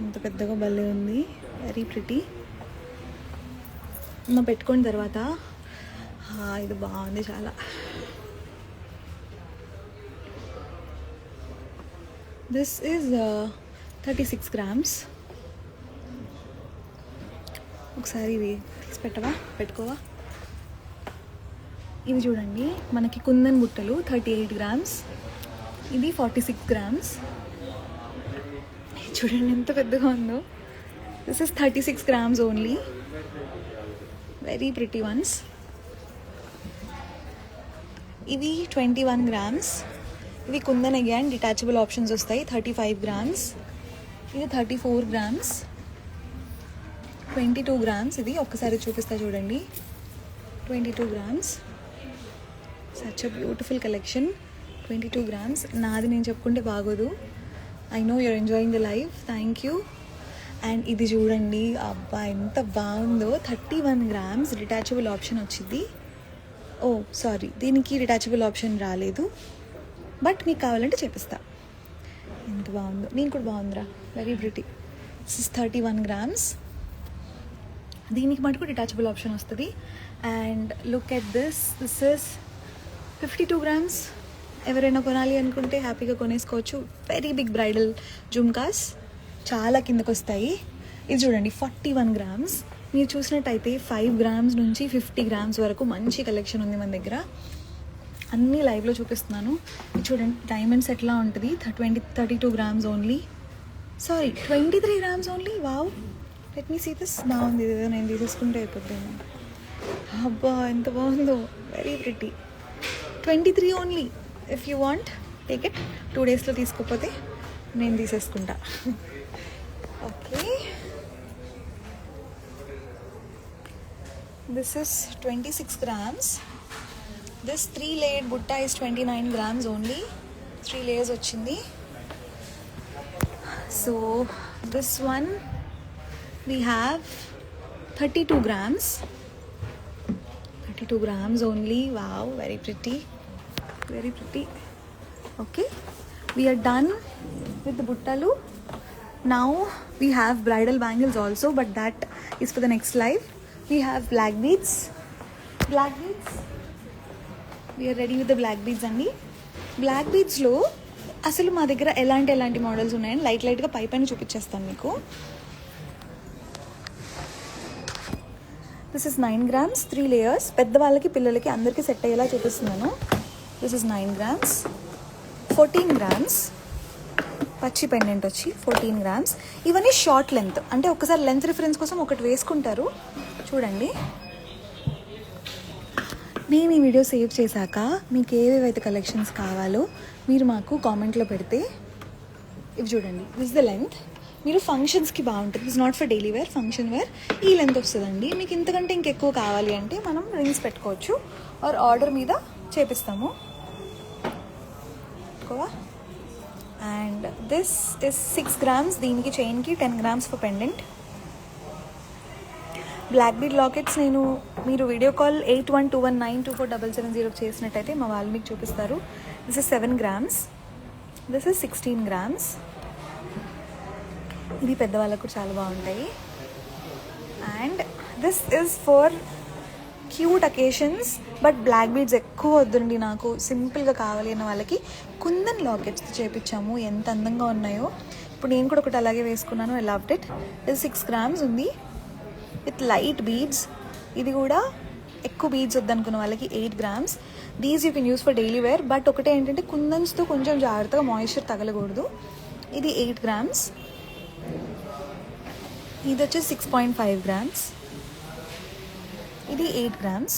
ఇంత పెద్దగా భలే ఉంది, వెరీ ప్రిటీ. పెట్టుకున్న తర్వాత ఇది బాగుంది చాలా. This is 36 grams. ఒకసారి ఇవి తీసి పెట్టుకోవా. ఇవి చూడండి, మనకి కుందన్ బుట్టలు 38 grams. ఇది 46 grams. చూడండి ఎంత పెద్దగా ఉందో. This is 36 grams only. Very pretty once. ఇవి 21 grams. ఇవి కుందన్ అగైన్ డిటాచబుల్ ఆప్షన్స్ వస్తాయి. 35 grams. ఇది 34 grams. 22 grams. ఇది ఒక్కసారి చూపిస్తా చూడండి. 22 grams. Such a beautiful collection. 22 grams. నాది నేను చెప్పుకుంటే బాగోదు. I know your enjoying the life. Thank you. And ఇది చూడండి, అబ్బా ఎంత బాగుందో. 31 grams డిటాచబుల్ ఆప్షన్ వచ్చింది. ఓ సారీ, దీనికి డిటాచబుల్ ఆప్షన్ రాలేదు, బట్ మీకు కావాలంటే చేపిస్తా. ఎంత బాగుందో. నేను కూడా బాగుందిరా, very pretty. This is 31 grams. దీనికి మటుకు డిటాచబుల్ ఆప్షన్ వస్తుంది. And look at this is 52 grams. ఎవరైనా కొనాలి అనుకుంటే హ్యాపీగా కొనేసుకోవచ్చు. వెరీ బిగ్ బ్రైడల్ జుమ్కాస్, చాలా కిందకు వస్తాయి. ఇది చూడండి 41 grams. మీరు చూసినట్టయితే 5 grams నుంచి 50 grams వరకు మంచి కలెక్షన్ ఉంది మన దగ్గర. అన్నీ లైవ్లో చూపిస్తున్నాను. ఇది చూడండి డైమండ్స్ ఎట్లా ఉంటుంది. 32 grams only. Sorry 23 grams only. Wow, let me see this. బాగుంది. ఇదేదో నేను తీసేసుకుంటే అయిపోతుంది. అబ్బా ఎంత బాగుందో, very pretty. 23 only. If you want take it. 2 daysలో తీసుకోకపోతే నేను తీసేసుకుంటా. Okay, this is 26 grams. This 3-layered butta is 29 grams only. 3 layers వచ్చింది. So this one we have 32 grams. 32 grams only. Wow, very pretty, very pretty. Okay, we are done with the buttalu. Now we have bridal bangles also, but that is for the next live. We have black beads. We are ready with the black beads అండి. బ్లాక్ బీడ్స్లో అసలు మా దగ్గర ఎలాంటి మోడల్స్ ఉన్నాయని లైట్గా పై పైన చూపించేస్తాను మీకు. This is 9 grams, 3 layers. పెద్దవాళ్ళకి పిల్లలకి అందరికీ సెట్ అయ్యేలా చూపిస్తున్నాను. This is 9 grams. 14 grams పచ్చి పెండెంట్ వచ్చి 14 grams. ఇవన్నీ షార్ట్ లెంత్, అంటే ఒకసారి లెంత్ రిఫరెన్స్ కోసం ఒకటి వేసుకుంటారు. చూడండి, నేను ఈ వీడియో సేవ్ చేశాక మీకు ఏవేవైతే కలెక్షన్స్ కావాలో మీరు మాకు కామెంట్లో పెడితే, ఇవి చూడండి, దిస్ ద లెంత్. మీరు ఫంక్షన్స్కి బాగుంటుంది. It's not for daily wear, function wear ఈ లెంత్ వస్తుందండి. మీకు ఇంతకంటే ఇంకెక్కువ కావాలి అంటే మనం రింగ్స్ పెట్టుకోవచ్చు, ఆర్ ఆర్డర్ మీద చేపిస్తాము. And this is 6 grams. దీనికి చైన్కి 10 grams for pendant. Black bead lockets నేను మీరు వీడియో కాల్ 8121924770 చేసినట్టయితే మా వాళ్ళు మీకు చూపిస్తారు. This is 7 grams. This is 16 grams. ఇది పెద్దవాళ్ళకు కూడా చాలా బాగుంటాయి. And this is for cute occasions, but black beads ఎక్కువ వద్దండి నాకు, సింపుల్గా కావాలి అన్న వాళ్ళకి కుందన్ లాకెట్స్ చేపించాము. ఎంత అందంగా ఉన్నాయో. ఇప్పుడు నేను కూడా ఒకటి అలాగే వేసుకున్నాను. I loved it. ఇది 6 grams ఉంది విత్ లైట్ బీడ్స్. ఇది కూడా ఎక్కువ బీడ్స్ వద్దనుకున్న వాళ్ళకి 8 grams. These you can use for daily wear, but ఒకటే ఏంటంటే కుందన్స్తో కొంచెం జాగ్రత్తగా, మాయిశ్చర్ తగలకూడదు. ఇది 8 grams. ఇది వచ్చేసి 6.5 grams. ఇది 8 grams.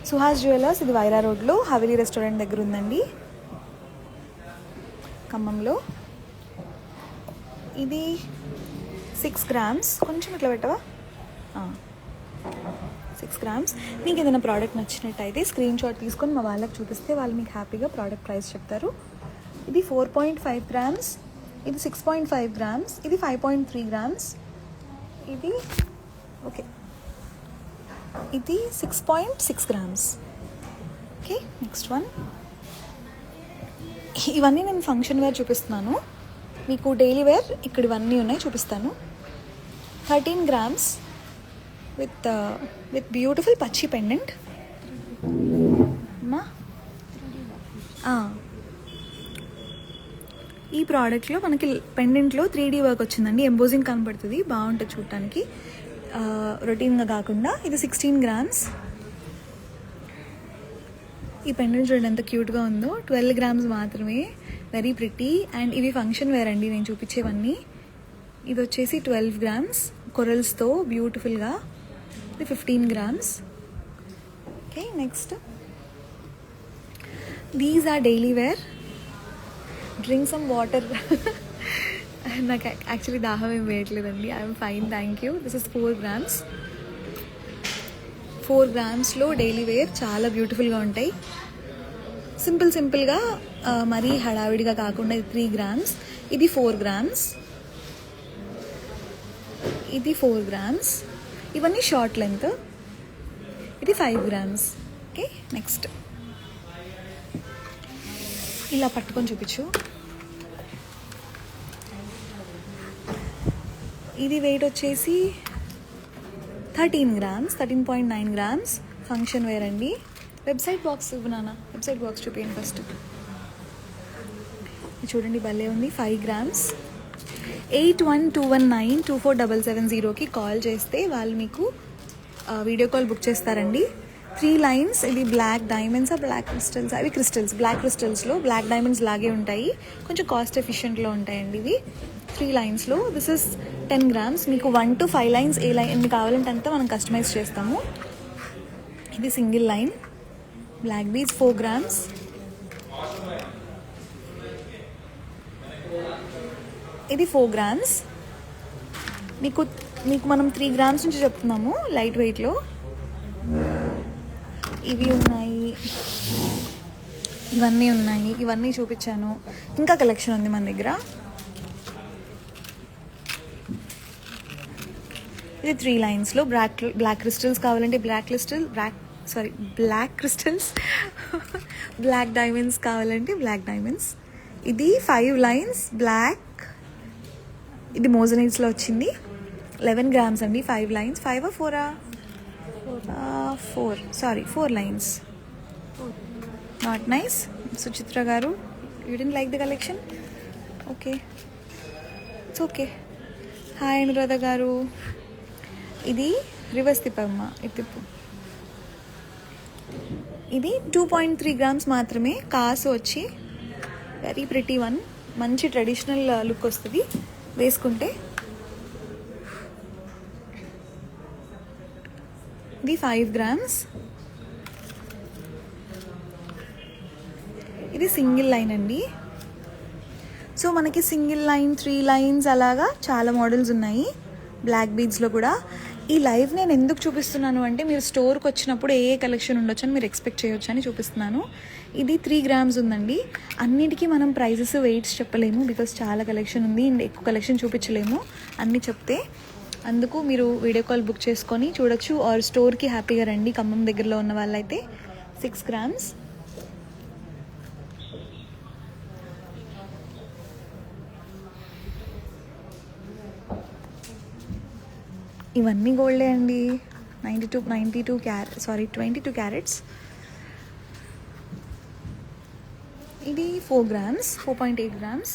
సుహాస్ జ్యువెలర్స్, ఇది వైరా రోడ్లో హవేలీ రెస్టారెంట్ దగ్గర ఉందండి, ఖమ్మంలో. ఇది 6 grams. కొంచెం ఇట్లా పెట్టవా? 6 grams. మీకు ఏదైనా ప్రోడక్ట్ నచ్చినట్టయితే స్క్రీన్ షాట్ తీసుకొని మా వాళ్ళకి చూపిస్తే వాళ్ళు మీకు హ్యాపీగా ప్రోడక్ట్ ప్రైస్ చెప్తారు. ఇది 4.5 grams. ఇది 6.5 grams. ఇది 5.3 grams. ఇది ఓకే, ఇది 6.6 grams. Okay, next one. ఇవన్నీ నేను ఫంక్షన్ వేర్ చూపిస్తున్నాను, మీకు డైలీ వేర్ ఇక్కడ ఇవన్నీ ఉన్నాయి చూపిస్తాను. 13 grams. విత్ బ్యూటిఫుల్ పచ్చి పెండెంట్. అమ్మా ఈ ప్రోడక్ట్లో మనకి పెండెంట్లో 3D వర్క్ వచ్చిందండి. ఎంబోజింగ్ కనపడుతుంది, బాగుంటుంది చూడటానికి, రొటీన్గా కాకుండా. ఇది 16 grams. ఈ పెండెంట్ చూడండి ఎంత క్యూట్గా ఉందో. 12 grams మాత్రమే, వెరీ ప్రిటీ. అండ్ ఇవి ఫంక్షన్ వేర్ అండి నేను చూపించేవన్నీ. ఇది వచ్చేసి 12 grams కొరల్స్తో బ్యూటిఫుల్గా. ఇది 15 grams. Okay, next these are daily wear. Drink some water. నాకు యాక్చువల్లీ దాహం ఏం వేయట్లేదండి. I'm fine, thank you. This is 4 grams. 4 gramsలో డైలీ వేర్ చాలా బ్యూటిఫుల్గా ఉంటాయి. సింపుల్గా, మరీ హడావిడిగా కాకుండా. ఇది 3 grams. ఇది 4 grams. ఇది 4 grams. ఇవన్నీ షార్ట్ లెంత్. ఇది 5 grams. ఓకే, నెక్స్ట్ ఇలా పట్టుకొని చూపించు. ఇది వెయిట్ వచ్చేసి 13 grams, 13.9 grams. ఫంక్షన్ వేర్ అండి. వెబ్సైట్ బాక్స్ ఇవ్వనా? వెబ్సైట్ బాక్స్ చూపించండి ఫస్ట్. చూడండి భలే ఉంది. 5 grams. 8121924770కి కాల్ చేస్తే వాళ్ళు మీకు వీడియో కాల్ బుక్ చేస్తారండి. 3 lines. ఇది బ్లాక్ డైమండ్స్, బ్లాక్ క్రిస్టల్స్? అవి క్రిస్టల్స్, బ్లాక్ క్రిస్టల్స్లో బ్లాక్ డైమండ్స్ లాగే ఉంటాయి. కొంచెం కాస్ట్ ఎఫిషియెంట్లో ఉంటాయండి ఇవి. 3 linesలో. This is 10 grams. మీకు 1 to 5 lines ఏ లైన్ ఎన్ని కావాలంటే అంతా మనం కస్టమైజ్ చేస్తాము. ఇది single line. Black beads 4 grams. ఇది 4 grams. మీకు మనం 3 grams నుంచి చెప్తున్నాము లైట్ వెయిట్లో. ఇవి ఉన్నాయి, ఇవన్నీ ఉన్నాయి, ఇవన్నీ చూపించాను. ఇంకా కలెక్షన్ ఉంది మన దగ్గర. ఇది 3 linesలో బ్లాక్ క్రిస్టల్స్ కావాలంటే బ్లాక్ క్రిస్టల్స్, బ్లాక్ డైమండ్స్ కావాలంటే బ్లాక్ డైమండ్స్. ఇది 5 lines బ్లాక్. ఇది మోజనైట్స్లో వచ్చింది. 11 grams అండి. 5 lines. 5 or 4? 4 lines. Not nice. Suchitra garu, you didn't like the collection? Okay, it's okay. Hi Anuradha garu. ఇది రివర్స్ తిప్పమ్మా, తిప్పు. ఇది 2.3 grams మాత్రమే. కాసు వచ్చి వెరీ ప్రిటీ వన్. మంచి ట్రెడిషనల్ లుక్ వస్తుంది వేసుకుంటే. ఇది 5 grams. ఇది సింగిల్ లైన్ అండి. సో మనకి సింగిల్ లైన్, 3 lines అలాగా చాలా మోడల్స్ ఉన్నాయి బ్లాక్ బీడ్స్లో కూడా. ఈ లైవ్ నేను ఎందుకు చూపిస్తున్నాను అంటే మీరు స్టోర్కి వచ్చినప్పుడు ఏ కలెక్షన్ ఉండొచ్చు అని మీరు ఎక్స్పెక్ట్ చేయొచ్చు అని చూపిస్తున్నాను. ఇది 3 grams ఉందండి. అన్నిటికీ మనం ప్రైజెస్, వెయిట్స్ చెప్పలేము బికాస్ చాలా కలెక్షన్ ఉంది అండ్ ఎక్కువ కలెక్షన్ చూపించలేము అన్నీ చెప్తే. అందుకు మీరు వీడియో కాల్ బుక్ చేసుకొని చూడొచ్చు. ఆర్ స్టోర్కి హ్యాపీగా రండి. ఖమ్మం దగ్గరలో ఉన్న వాళ్ళైతే 6 grams. ఇవన్నీ గోల్డే అండి. 22 carats. ఇది 4 grams, 4.8 grams.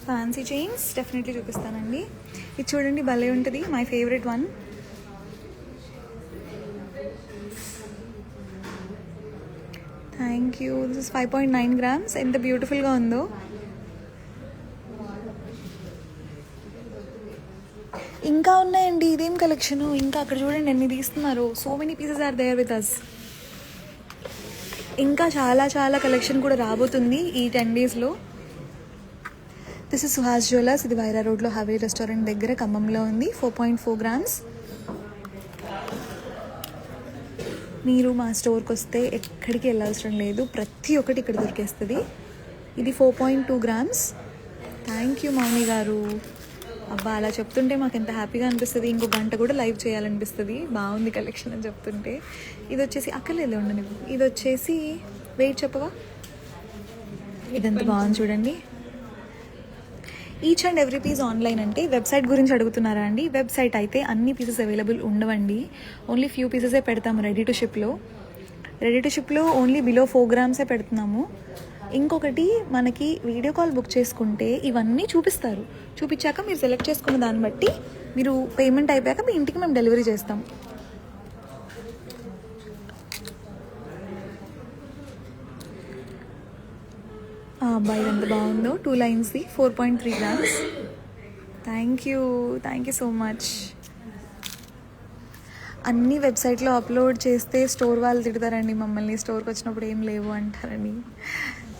Fancy chains definitely చూపిస్తానండి. ఇది చూడండి భలే ఉంటుంది, my favourite one. Thank you. This is 5.9 grams. ఎంత బ్యూటిఫుల్గా ఉందో. ఇంకా ఉన్నాయండి. ఇదేం కలెక్షను, ఇంకా అక్కడ చూడండి ఎన్ని తీస్తున్నారు. So many pieces are there with us. ఇంకా చాలా కలెక్షన్ కూడా రాబోతుంది ఈ 10 daysలో. This is Suhas jewellers. ఇది వైరా రోడ్లో హవే రెస్టారెంట్ దగ్గర ఖమ్మంలో ఉంది. 4.4 grams. మీరు మా స్టోర్కి వస్తే ఎక్కడికి వెళ్ళాల్సిన లేదు, ప్రతి ఒక్కటి ఇక్కడ దొరికేస్తుంది. ఇది 4.2 grams. థ్యాంక్ యూ మౌని గారు. అబ్బా అలా చెప్తుంటే మాకు ఎంత హ్యాపీగా అనిపిస్తుంది. ఇంకో గంట కూడా లైవ్ చేయాలనిపిస్తుంది, బాగుంది కలెక్షన్ అని చెప్తుంటే. ఇది వచ్చేసి అక్కర్లేదు ఉండండి. ఇది వచ్చేసి వెయిట్ చెప్పవా? ఇదంతా బాగుంది చూడండి. Each and every piece online అంటే వెబ్సైట్ గురించి అడుగుతున్నారా అండి? వెబ్సైట్ అయితే అన్ని పీసెస్ అవైలబుల్ ఉండవండి. ఓన్లీ ఫ్యూ పీసెసే పెడతాము రెడీ టు షిప్లో ఓన్లీ బిలో 4 గ్రామ్సే పెడుతున్నాము. ఇంకొకటి, మనకి వీడియో కాల్ బుక్ చేసుకుంటే ఇవన్నీ చూపించాక మీరు సెలెక్ట్ చేసుకున్న దాన్ని బట్టి మీరు పేమెంట్ అయిపోయాక మీ ఇంటికి మేము డెలివరీ చేస్తాం. అబ్బాయి ఎంత బాగుందో, 2 లైన్స్ది 4.3 grams. Thank you so much. అన్ని వెబ్సైట్లో అప్లోడ్ చేస్తే స్టోర్ వాళ్ళు తిడతారండి మమ్మల్ని, స్టోర్కి వచ్చినప్పుడు ఏం లేవు అంటారండి.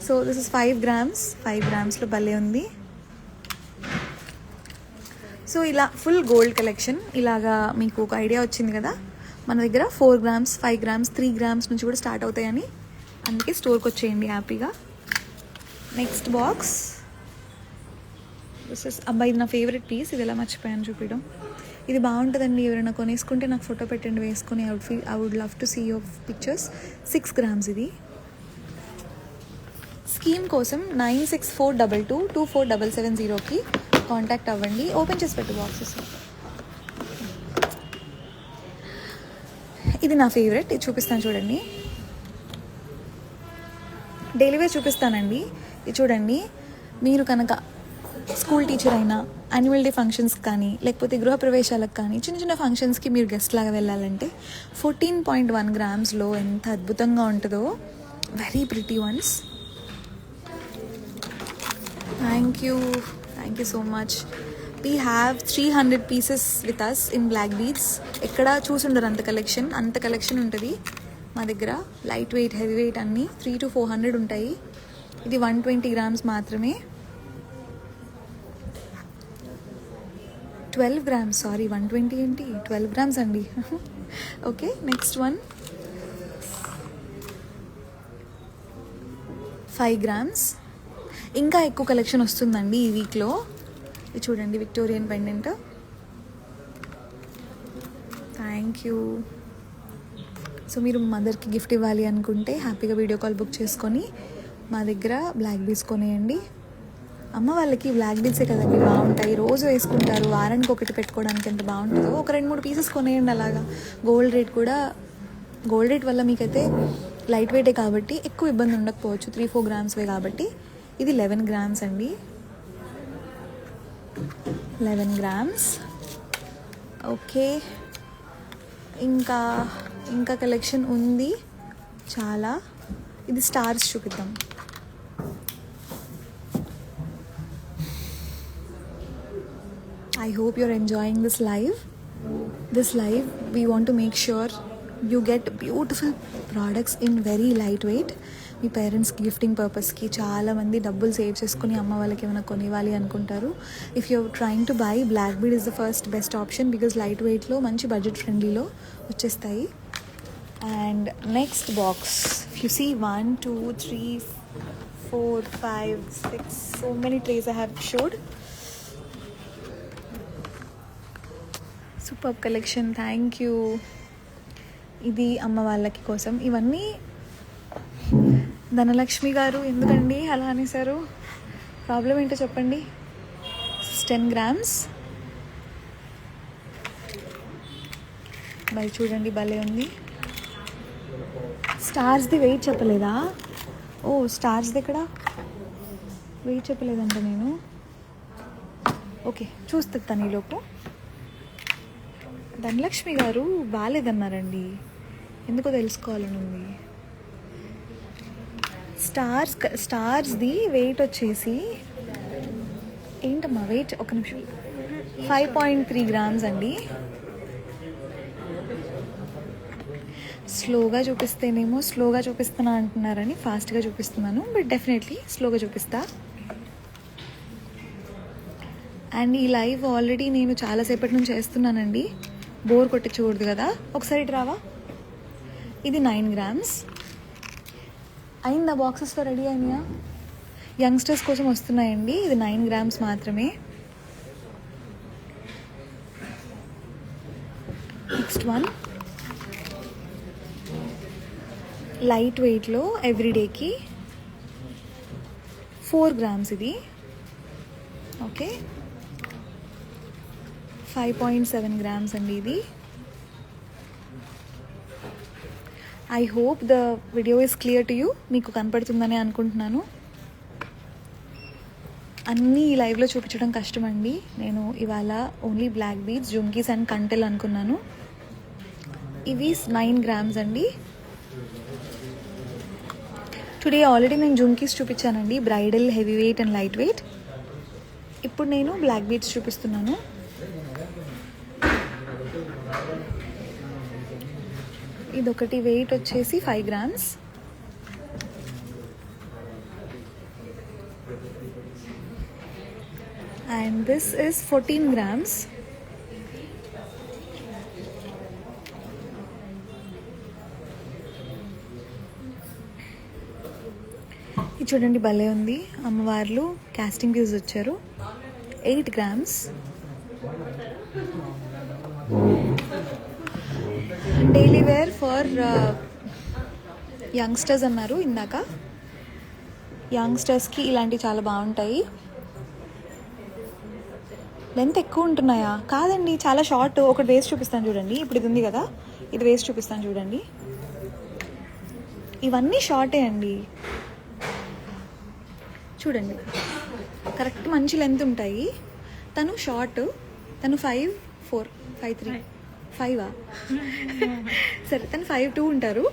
So this is 5 grams. 5 gramsలో భలే ఉంది. సో ఇలా ఫుల్ గోల్డ్ కలెక్షన్. ఇలాగా మీకు ఒక ఐడియా వచ్చింది కదా. మన దగ్గర 4 grams, 5 grams, 3 grams నుంచి కూడా స్టార్ట్ అవుతాయని, అందుకే స్టోర్కి వచ్చేయండి హ్యాపీగా. Next box. దిస్ ఇస్ అబ్బాయి, ఇది నా ఫేవరెట్ పీస్. ఇది ఎలా మర్చిపోయాను చూపించడం. ఇది బాగుంటుందండి, ఎవరైనా కొనేసుకుంటే నాకు ఫోటో పెట్టండి, వేసుకొని I would love to see your pictures. 6 grams ఇది. స్కీమ్ కోసం 9642224770కి కాంటాక్ట్ అవ్వండి. ఓపెన్ చేసి పెట్టు బాక్సెస్. ఇది నా ఫేవరెట్, ఇది చూపిస్తాను చూడండి. డైలీ వేర్ చూపిస్తానండి. ఇది చూడండి, మీరు కనుక స్కూల్ టీచర్ అయినా, యాన్యువల్ డే ఫంక్షన్స్ కానీ, లేకపోతే గృహప్రవేశాలకు కానీ, చిన్న చిన్న ఫంక్షన్స్కి మీరు గెస్ట్ లాగా వెళ్ళాలంటే 14.1 గ్రామ్స్లో ఎంత అద్భుతంగా ఉంటుందో. Very pretty once. Thank you so much. We have 300 pieces with us in black beads. ఎక్కడ చూసుండరు అంత కలెక్షన్ ఉంటుంది మా దగ్గర. లైట్ వెయిట్, హెవీ వెయిట్ అన్నీ 300 to 400 ఉంటాయి. ఇది 120 grams మాత్రమే. 12 grams, సారీ 120 ఏంటి, 12 grams అండి. Okay, next one 5 grams. ఇంకా ఎక్కువ కలెక్షన్ వస్తుందండి ఈ వీక్లో. ఇది చూడండి, Victorian pendant. Thank you. So మీరు మదర్కి గిఫ్ట్ ఇవ్వాలి అనుకుంటే హ్యాపీగా వీడియో కాల్ బుక్ చేసుకొని మా దగ్గర బ్లాక్ బీడ్స్ కొనేయండి. అమ్మ వాళ్ళకి బ్లాక్ బీడ్సే కదండి బాగుంటాయి, రోజు వేసుకుంటారు. వారానికి ఒకటి పెట్టుకోవడానికి ఎంత బాగుంటుందో. ఒక 2-3 pieces కొనేయండి అలాగా. గోల్డ్ రేట్ వల్ల మీకైతే లైట్ వెయిటే కాబట్టి ఎక్కువ ఇబ్బంది ఉండకపోవచ్చు. 3-4 గ్రామ్స్వే కాబట్టి. ఇది 11 grams అండి. 11 grams. ఓకే, ఇంకా కలెక్షన్ ఉంది చాలా. ఇది స్టార్స్ చూపిద్దాం. I hope you're enjoying this live. We want to make sure you get beautiful products in very lightweight. మీ పేరెంట్స్కి గిఫ్టింగ్ పర్పస్కి చాలామంది డబ్బులు సేవ్ చేసుకుని అమ్మ వాళ్ళకి ఏమైనా కొనివ్వాలి అనుకుంటారు. If you're trying to buy, black bead is the first best option because light వెయిట్లో మంచి బడ్జెట్ ఫ్రెండ్లీలో వచ్చేస్తాయి. And next box, you see 1 2 3 4 5 6 so many trays I have showed. Super collection, thank you. ఇది అమ్మ వాళ్ళకి కోసం. ఇవన్నీ ధనలక్ష్మి గారు ఎందుకండి అలా అనేసారు? ప్రాబ్లం ఏంటో చెప్పండి. 10 grams. మరి చూడండి, భలే ఉంది. స్టార్స్ది వెయిట్ చెప్పలేదా? ఓ, స్టార్స్ది ఎక్కడ వెయిట్ చెప్పలేదంట నేను. ఓకే, చూస్తాను ఈలోపు. ధనలక్ష్మి గారు బాగాలేదన్నారండి, ఎందుకో తెలుసుకోవాలని ఉంది. స్టార్స్ది వెయిట్ వచ్చేసి ఏంటమ్మా వెయిట్, ఒక నిమిషం, 5.3 grams అండి. స్లోగా చూపిస్తున్నా అంటున్నారని ఫాస్ట్గా చూపిస్తున్నాను, బట్ డెఫినెట్లీ స్లోగా చూపిస్తా. అండ్ ఈ లైవ్ ఆల్రెడీ నేను చాలాసేపటి నుంచి చేస్తున్నానండి, బోర్ కొట్టించకూడదు కదా. ఒకసారి రావా? ఇది 9 grams. అయిందా? బాక్సెస్లో రెడీ అయినాయా? యంగ్స్టర్స్ కోసం వస్తున్నాయండి. ఇది 9 grams మాత్రమే. నెక్స్ట్ వన్ లైట్ వెయిట్లో ఎవ్రీడేకి 4 grams. ఇది ఓకే, 5.7 grams అండి ఇది. I hope the video is clear to you. మీకు కనపడుతుందని అనుకుంటున్నాను. అన్నీ ఈ లైవ్లో చూపించడం కష్టమండి. నేను ఇవాళ only black beads, jhumkis and కంటెల్ అనుకున్నాను. ఇవి 9 grams అండి. టుడే ఆల్రెడీ నేను జుమ్కీస్ చూపించానండి, bridal, heavy weight and light weight. ఇప్పుడు నేను బ్లాక్ బీడ్స్ చూపిస్తున్నాను. ఇదొకటి వెయిట్ వచ్చేసి 5 grams. And this is 14 grams. ఇది చూడండి భలే ఉంది. అమ్మవార్లు కాస్టింగ్ పీస్ వచ్చారు. 8 grams. Daily wear for youngsters అన్నారు ఇందాక. యంగ్స్టర్స్కి ఇలాంటివి చాలా బాగుంటాయి. లెంత్ ఎక్కువ ఉంటున్నాయా? కాదండి, చాలా షార్ట్. ఒకటి వేసి చూపిస్తాను చూడండి. ఇప్పుడు ఇది ఉంది కదా, ఇది వేసి చూపిస్తాను చూడండి. ఇవన్నీ షార్టే అండి, చూడండి కరెక్ట్ మంచి లెంత్ ఉంటాయి. తను షార్ట్, తను 5'4", 5'3", 5 సరే, తను 5'2" ఉంటారు.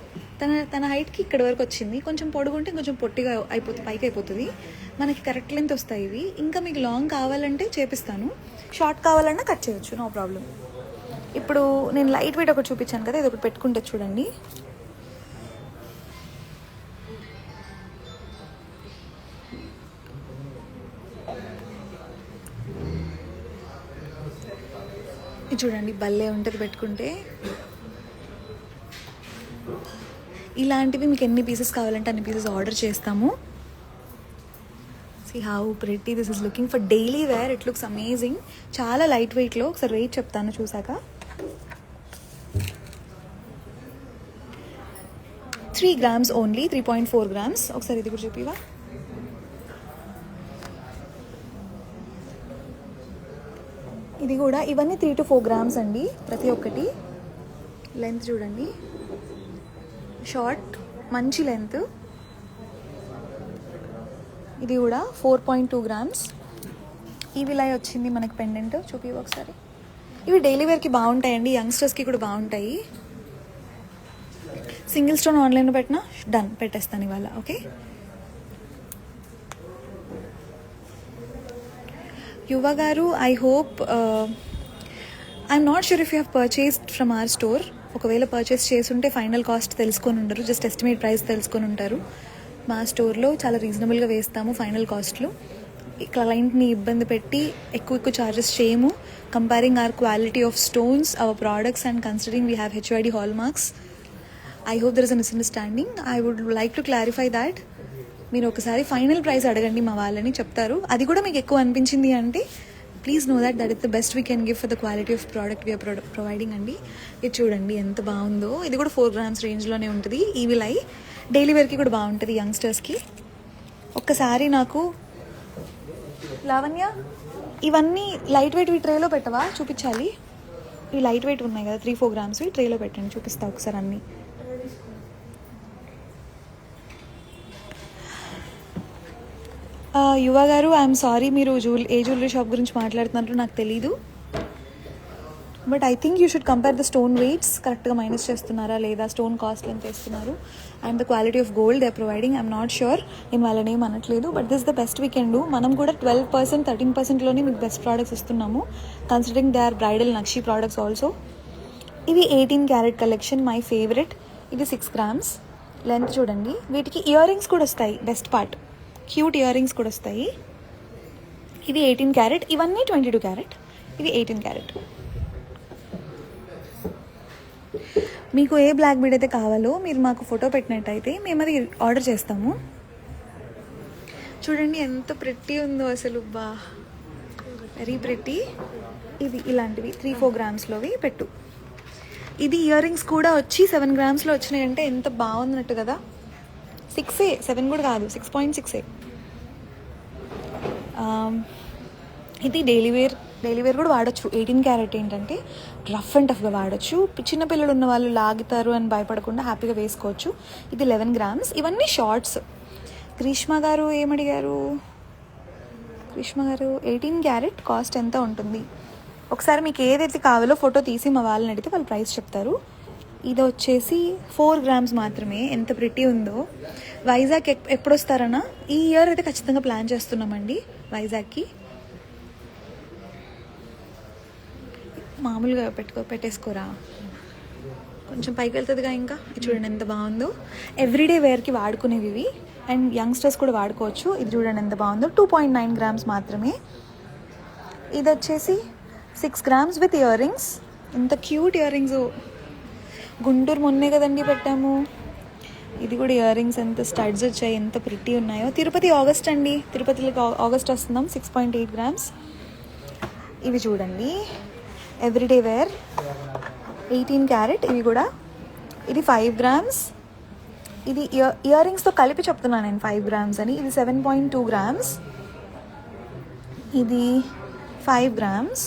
తన హైట్కి ఇక్కడ వరకు వచ్చింది. కొంచెం పొడుగుంటే కొంచెం పొట్టిగా అయిపోతుంది, పైకి అయిపోతుంది. మనకి కరెక్ట్ లెంత్ వస్తాయి ఇవి. ఇంకా మీకు లాంగ్ కావాలంటే చేపిస్తాను, షార్ట్ కావాలన్నా కట్ చేయొచ్చు, నో ప్రాబ్లం. ఇప్పుడు నేను లైట్ వెయిట్ ఒకటి చూపించాను కదా, ఇది ఒకటి పెట్టుకుంటే చూడండి. ఇది చూడండి భలే ఉంటుంది పెట్టుకుంటే. ఇలాంటివి మీకు ఎన్ని పీసెస్ కావాలంటే అన్ని పీసెస్ ఆర్డర్ చేస్తాము. See how pretty this is looking for daily wear. It looks amazing. చాలా లైట్ వెయిట్లో. ఒకసారి వెయిట్ చెప్తాను చూసాక. 3 grams ఓన్లీ, 3.4 grams. ఒకసారి ఇది కూడా చూపివా. ఇది కూడా, ఇవన్నీ 3 to 4 grams అండి ప్రతి ఒక్కటి. లెంత్ చూడండి, షార్ట్ మంచి లెంత్. ఇది కూడా 4.2 grams. ఈ విలై వచ్చింది మనకి పెండెంట్, చూపి ఒకసారి. ఇవి డైలీ వేర్కి బాగుంటాయండి, యంగ్స్టర్స్కి కూడా బాగుంటాయి. సింగిల్ స్టోన్ ఆన్లైన్లో పెట్టినా డన్, పెట్టేస్తాను ఇవాళ. ఓకే, యువ గారు, I hope, I'm not sure if you have purchased from our store. ఒకవేళ పర్చేస్ చేసుంటే ఫైనల్ కాస్ట్ తెలుసుకొని ఉండరు, జస్ట్ ఎస్టిమేట్ ప్రైస్ తెలుసుకొని ఉంటారు. మా స్టోర్లో చాలా రీజనబుల్గా వేస్తాము ఫైనల్ కాస్ట్లు. క్లయింట్ని ఇబ్బంది పెట్టి ఎక్కువ చార్జెస్ చేయము. Comparing our quality of stones, our products and considering we have HYD hallmarks. I hope there is a misunderstanding. I would like to clarify that. మీరు ఒకసారి ఫైనల్ ప్రైస్ అడగండి, మా వాళ్ళని చెప్తారు. అది కూడా మీకు ఎక్కువ అనిపించింది అంటే please know that is the best we can give for the quality of product we are providing అండి. ఇది చూడండి ఎంత బాగుందో. ఇది కూడా 4 grams రేంజ్లోనే ఉంటుంది. ఈ విలై డైలీ వేర్కి కూడా బాగుంటుంది యంగ్స్టర్స్కి. ఒక్కసారి నాకు లావణ్య, ఇవన్నీ లైట్ వెయిట్ ట్రేలో పెట్టవా, చూపించాలి. ఇవి లైట్ వెయిట్ ఉన్నాయి కదా, 3-4 grams ట్రేలో పెట్టండి, చూపిస్తా ఒకసారి అన్నీ. యువ గారు, ఐఎమ్ సారీ, మీరు ఏ జ్యువెలరీ షాప్ గురించి మాట్లాడుతున్నారో నాకు తెలీదు. But I think you should compare the stone weights. కరెక్ట్గా మైనస్ చేస్తున్నారా లేదా, స్టోన్ కాస్ట్ ఎంత వేస్తున్నారు, and the quality of gold they are providing. I'm not sure, నేను వాళ్ళని ఏం అనట్లేదు. But this the best we can do. మనం కూడా 12%, 13%లోనే మీకు బెస్ట్ ప్రోడక్ట్స్ ఇస్తున్నాము, కన్సిడరింగ్ దే ఆర్ బ్రైడల్ నక్షి ప్రోడక్ట్స్ ఆల్సో. ఇవి 18 carat కలెక్షన్, మై ఫేవరెట్. ఇది 6 grams. లెంత్ చూడండి. వీటికి ఇయర్ రింగ్స్ కూడా వస్తాయి, best part, cute ear rings కూడా వస్తాయి. ఇది 18 carat, ఇవన్నీ 22 carat, ఇది 18 carat. మీకు ఏ బ్లాక్ బీడ్ అయితే కావాలో మీరు మాకు ఫోటో పెట్టినట్టయితే మేము అది ఆర్డర్ చేస్తాము. చూడండి ఎంత ప్రిట్టి ఉందో అసలు, బా వెరీ ప్రిట్టి. ఇది ఇలాంటివి 3-4 గ్రామ్స్లోవి పెట్టు. ఇది ఇయర్ రింగ్స్ కూడా వచ్చి 7 గ్రామ్స్లో వచ్చినాయి అంటే ఎంత బాగుందన్నట్టు కదా. 6 7 కూడా కాదు, 6.6. ఇది డైలీ వేర్ కూడా వాడచ్చు. 18 క్యారెట్ ఏంటంటే రఫ్ అండ్ టఫ్గా వాడచ్చు. చిన్నపిల్లలు ఉన్న వాళ్ళు లాగుతారు అని భయపడకుండా హ్యాపీగా వేసుకోవచ్చు. ఇది 11 గ్రామ్స్. ఇవన్నీ షార్ట్స్. గ్రీష్మ గారు ఏమడిగారు? గ్రీష్మ గారు 18 క్యారెట్ కాస్ట్ ఎంత ఉంటుంది? ఒకసారి మీకు ఏదైతే కావాలో ఫోటో తీసి మా వాళ్ళని అడిగితే వాళ్ళు ప్రైస్ చెప్తారు. ఇది వచ్చేసి 4 గ్రామ్స్ మాత్రమే. ఎంత ప్రిటీ ఉందో. వైజాగ్ ఎప్పుడు వస్తారన్నా? ఈ ఇయర్ అయితే ఖచ్చితంగా ప్లాన్ చేస్తున్నామండి వైజాగ్కి. మామూలుగా పెట్టేసుకోరా, కొంచెం పైకి వెళ్తుందిగా. ఇంకా చూడండి ఎంత బాగుందో. ఎవ్రీడే వేర్కి వాడుకునేవి ఇవి, అండ్ యంగ్స్టర్స్ కూడా వాడుకోవచ్చు. ఇది చూడండి ఎంత బాగుందో. 2.9 గ్రామ్స్ మాత్రమే. ఇది వచ్చేసి 6 గ్రామ్స్ విత్ ఇయర్ రింగ్స్. ఎంత క్యూట్ ఇయర్ రింగ్స్. గుంటూరు మొన్నే కదండి పెట్టాము. ఇది కూడా ఇయర్ రింగ్స్ ఎంత స్టడ్స్ వచ్చాయి, ఎంత ప్రిటీ ఉన్నాయో. తిరుపతి ఆగస్ట్ అండి, తిరుపతిలోకి ఆగస్ట్ వస్తున్నాం. 6.8 గ్రామ్స్. ఇవి చూడండి ఎవ్రీడే వేర్ 18 క్యారెట్. ఇవి కూడా ఇది 5 గ్రామ్స్. ఇది ఇయర్ రింగ్స్తో కలిపి చెప్తున్నాను నేను 5 గ్రామ్స్ అని. ఇది 7.2 గ్రామ్స్. ఇది 5 గ్రామ్స్.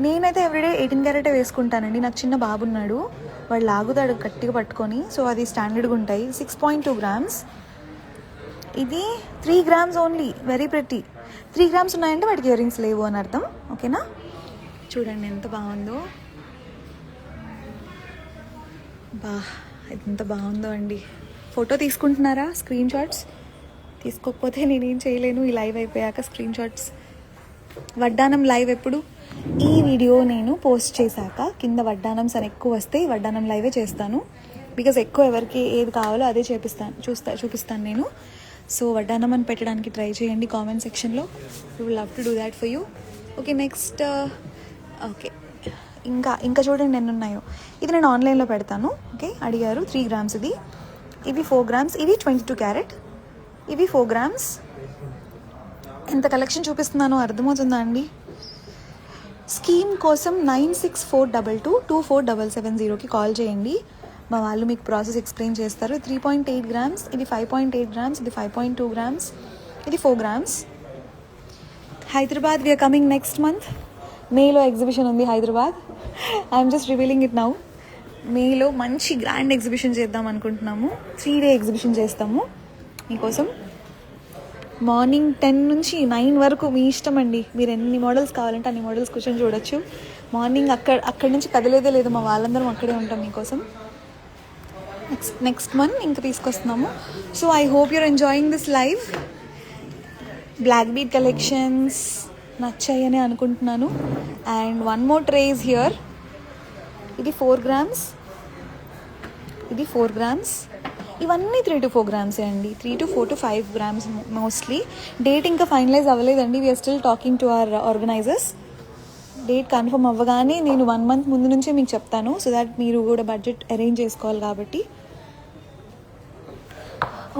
నేనైతే ఎవ్రీడే 18 క్యారెటే వేసుకుంటానండి. నాకు చిన్న బాబు ఉన్నాడు, వాడు లాగుతాడు గట్టిగా పట్టుకొని, సో అది స్టాండర్డ్గా ఉంటాయి. 6.2 గ్రామ్స్. ఇది 3 grams only. Very pretty. 3 grams ఉన్నాయంటే వాటికి ఇయర్ రింగ్స్ లేవు అని అర్థం. ఓకేనా? చూడండి ఎంత బాగుందో. ఎంత బాగుందో అండి. ఫోటో తీసుకుంటున్నారా? స్క్రీన్ షాట్స్ తీసుకోకపోతే నేనేం చేయలేను. ఈ లైవ్ అయిపోయాక స్క్రీన్ షాట్స్. వడ్డానం లైవ్ ఎప్పుడు? ఈ వీడియో నేను పోస్ట్ చేశాక కింద వడ్డానమ్స్ అని ఎక్కువ వస్తే వడ్డానం లైవే చేస్తాను. బికాజ్ ఎక్కువ ఎవరికి ఏది కావాలో అదే చూపిస్తాను నేను. సో వడ్డానం అని పెట్టడానికి ట్రై చేయండి కామెంట్ సెక్షన్లో. You will love to do that for you. Okay, next. Okay, ఇంకా చూడండి ఎన్ని ఉన్నాయో. ఇది నేను ఆన్లైన్లో పెడతాను. ఓకే, అడిగారు. 3 గ్రామ్స్ ఇది. ఇవి 4 గ్రామ్స్. ఇవి 22 క్యారెట్. ఇవి 4 గ్రామ్స్. ఎంత కలెక్షన్ చూపిస్తున్నానో అర్థమవుతుందా అండి? స్కీమ్ కోసం 9642224770కి కాల్ చేయండి. మా వాళ్ళు మీకు ప్రాసెస్ ఎక్స్ప్లెయిన్ చేస్తారు. 3.8 గ్రామ్స్. ఇది 5.8 గ్రామ్స్. ఇది 5.2 గ్రామ్స్. ఇది 4 grams. Hyderabad we are coming next month. మేలో ఎగ్జిబిషన్ ఉంది Hyderabad. I'm just revealing it now. మేలో మంచి గ్రాండ్ ఎగ్జిబిషన్ చేద్దాం అనుకుంటున్నాము. 3 డే ఎగ్జిబిషన్ చేస్తాము మీకోసం. మార్నింగ్ 10 నుంచి 9 వరకు మీ ఇష్టం అండి. మీరు ఎన్ని మోడల్స్ కావాలంటే అన్ని మోడల్స్ కూర్చొని చూడొచ్చు. మార్నింగ్ అక్కడి నుంచి కదిలేదే లేదు. మా వాళ్ళందరం అక్కడే ఉంటాం మీకోసం. నెక్స్ట్ మంత్ ఇంకా తీసుకొస్తున్నాము. So I hope you're enjoying this live. Black bead collections నచ్చాయని అనుకుంటున్నాను. And 1 more tray is here. ఇది 4 గ్రామ్స్. ఇది 4 గ్రామ్స్. ఇవన్నీ 3 to 4 గ్రామ్సే అండి. 3 to 4 to 5 grams mostly. Date ఇంకా ఫైనలైజ్ అవ్వలేదండి. We are still talking to our organisers. Date confirm అవ్వగానే నేను 1 month ముందు నుంచే మీకు చెప్తాను. సో దాట్ మీరు కూడా బడ్జెట్ అరేంజ్ చేసుకోవాలి కాబట్టి.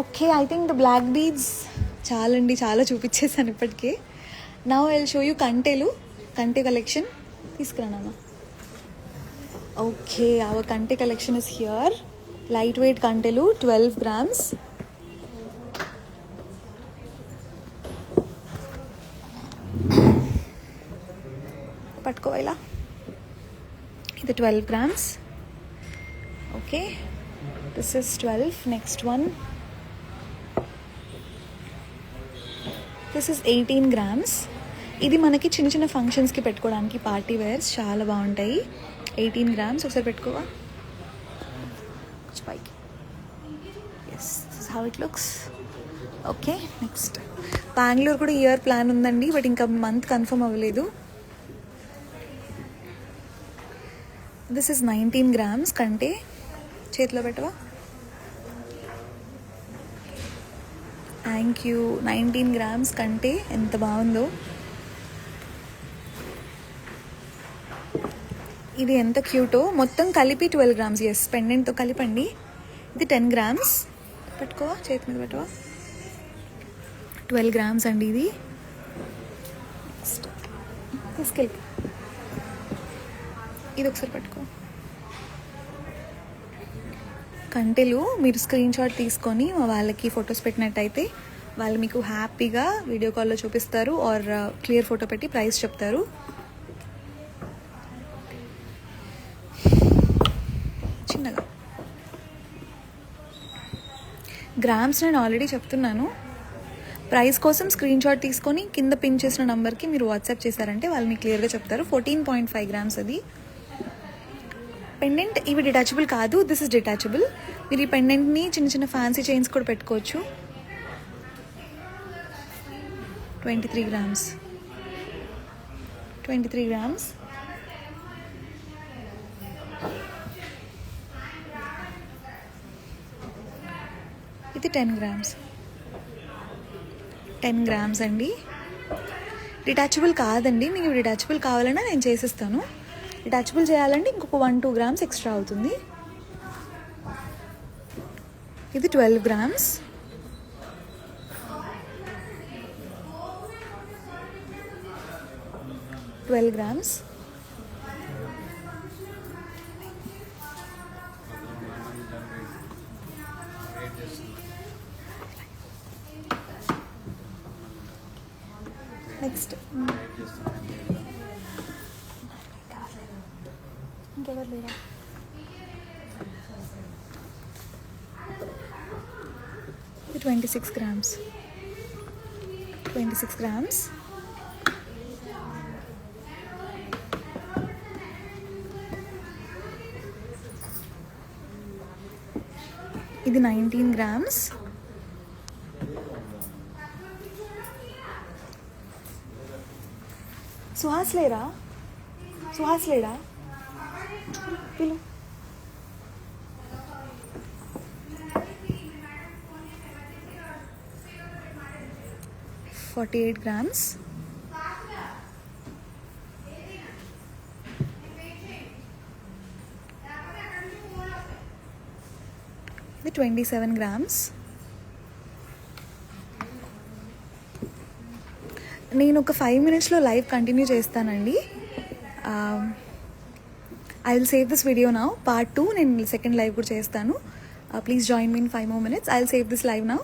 Okay, I think the black beads చాలండి, చాలా చూపించేసాను ఇప్పటికే. Now I will show you కంటే కలెక్షన్. తీసుకురానా? ఓకే, అవర్ కంటే collection is here. Light weight కంటెలు 12 గ్రామ్స్. పట్టుకోవాలా? ఇది 12 grams. Okay, this is 12. Next one. This is 18 grams. ఇది మనకి చిన్న చిన్న ఫంక్షన్స్కి పెట్టుకోవడానికి పార్టీ వేర్స్ చాలా బాగుంటాయి. 18 గ్రామ్స్. ఒకసారి పెట్టుకోవా పైకి. Yes, this how it looks. Okay, next. Bengaluru కూడా ఇయర్ ప్లాన్ ఉందండి, బట్ ఇంకా మంత్ కన్ఫర్మ్ అవ్వలేదు. దిస్ ఇస్ 19 గ్రామ్స్ కంటే. చేతిలో పెట్టవా? Thank you. 19 గ్రామ్స్ కంటే ఎంత బాగుందో. ఇది ఎంత క్యూటో. మొత్తం కలిపి 12 గ్రామ్స్. ఎస్, పెండెంట్తో కలిపండి. ఇది 10 గ్రామ్స్. పెట్టుకోవా? చేతి మీద పెట్టవా? 12 గ్రామ్స్ అండి ఇది. తీసుకెళ్ళి ఇది ఒకసారి పెట్టుకో. కంటెలు మీరు స్క్రీన్ షాట్ తీసుకొని మా వాళ్ళకి ఫొటోస్ పెట్టినట్టయితే వాళ్ళు మీకు హ్యాపీగా వీడియో కాల్లో చూపిస్తారు ఆర్ క్లియర్ ఫోటో పెట్టి ప్రైస్ చెప్తారు. చిన్నగా గ్రామ్స్ నేను ఆల్రెడీ చెప్తున్నాను. ప్రైస్ కోసం స్క్రీన్ షాట్ తీసుకొని కింద పిన్ చేసిన నెంబర్కి మీరు వాట్సాప్ చేశారంటే వాళ్ళు మీకు క్లియర్గా చెప్తారు. 14.5 grams అది పెండెంట్. ఇవి డిటాచబుల్ కాదు, దిస్ ఇస్ డిటాచబుల్. మీరు ఈ పెండెంట్ని చిన్న చిన్న ఫ్యాన్సీ చైన్స్ కూడా పెట్టుకోవచ్చు. 23 grams. 23 grams. ఇది 10 grams. 10 grams అండి. డిటాచబుల్ కాదండి, మీకు డిటాచబుల్ కావాలన్నా నేను చేసిస్తాను. డిటాచబుల్ చేయాలంటే ఇంకొక 1-2 grams ఎక్స్ట్రా అవుతుంది. ఇది 12 grams. నెక్స్ట్ ఇంకెవరు లేరా? ఇది 26 grams. 26 grams. ఇది 19 grams. సుహాస్ లేరా? సుహాస్ లేడా? పిలు. 48 grams. ఇది 27 grams. నేను ఒక 5 minutesలో లైవ్ కంటిన్యూ చేస్తానండి. I will save this video now. Part 2 నేను సెకండ్ లైవ్ కూడా చేస్తాను. Please join me in 5 more minutes. I will save this live now.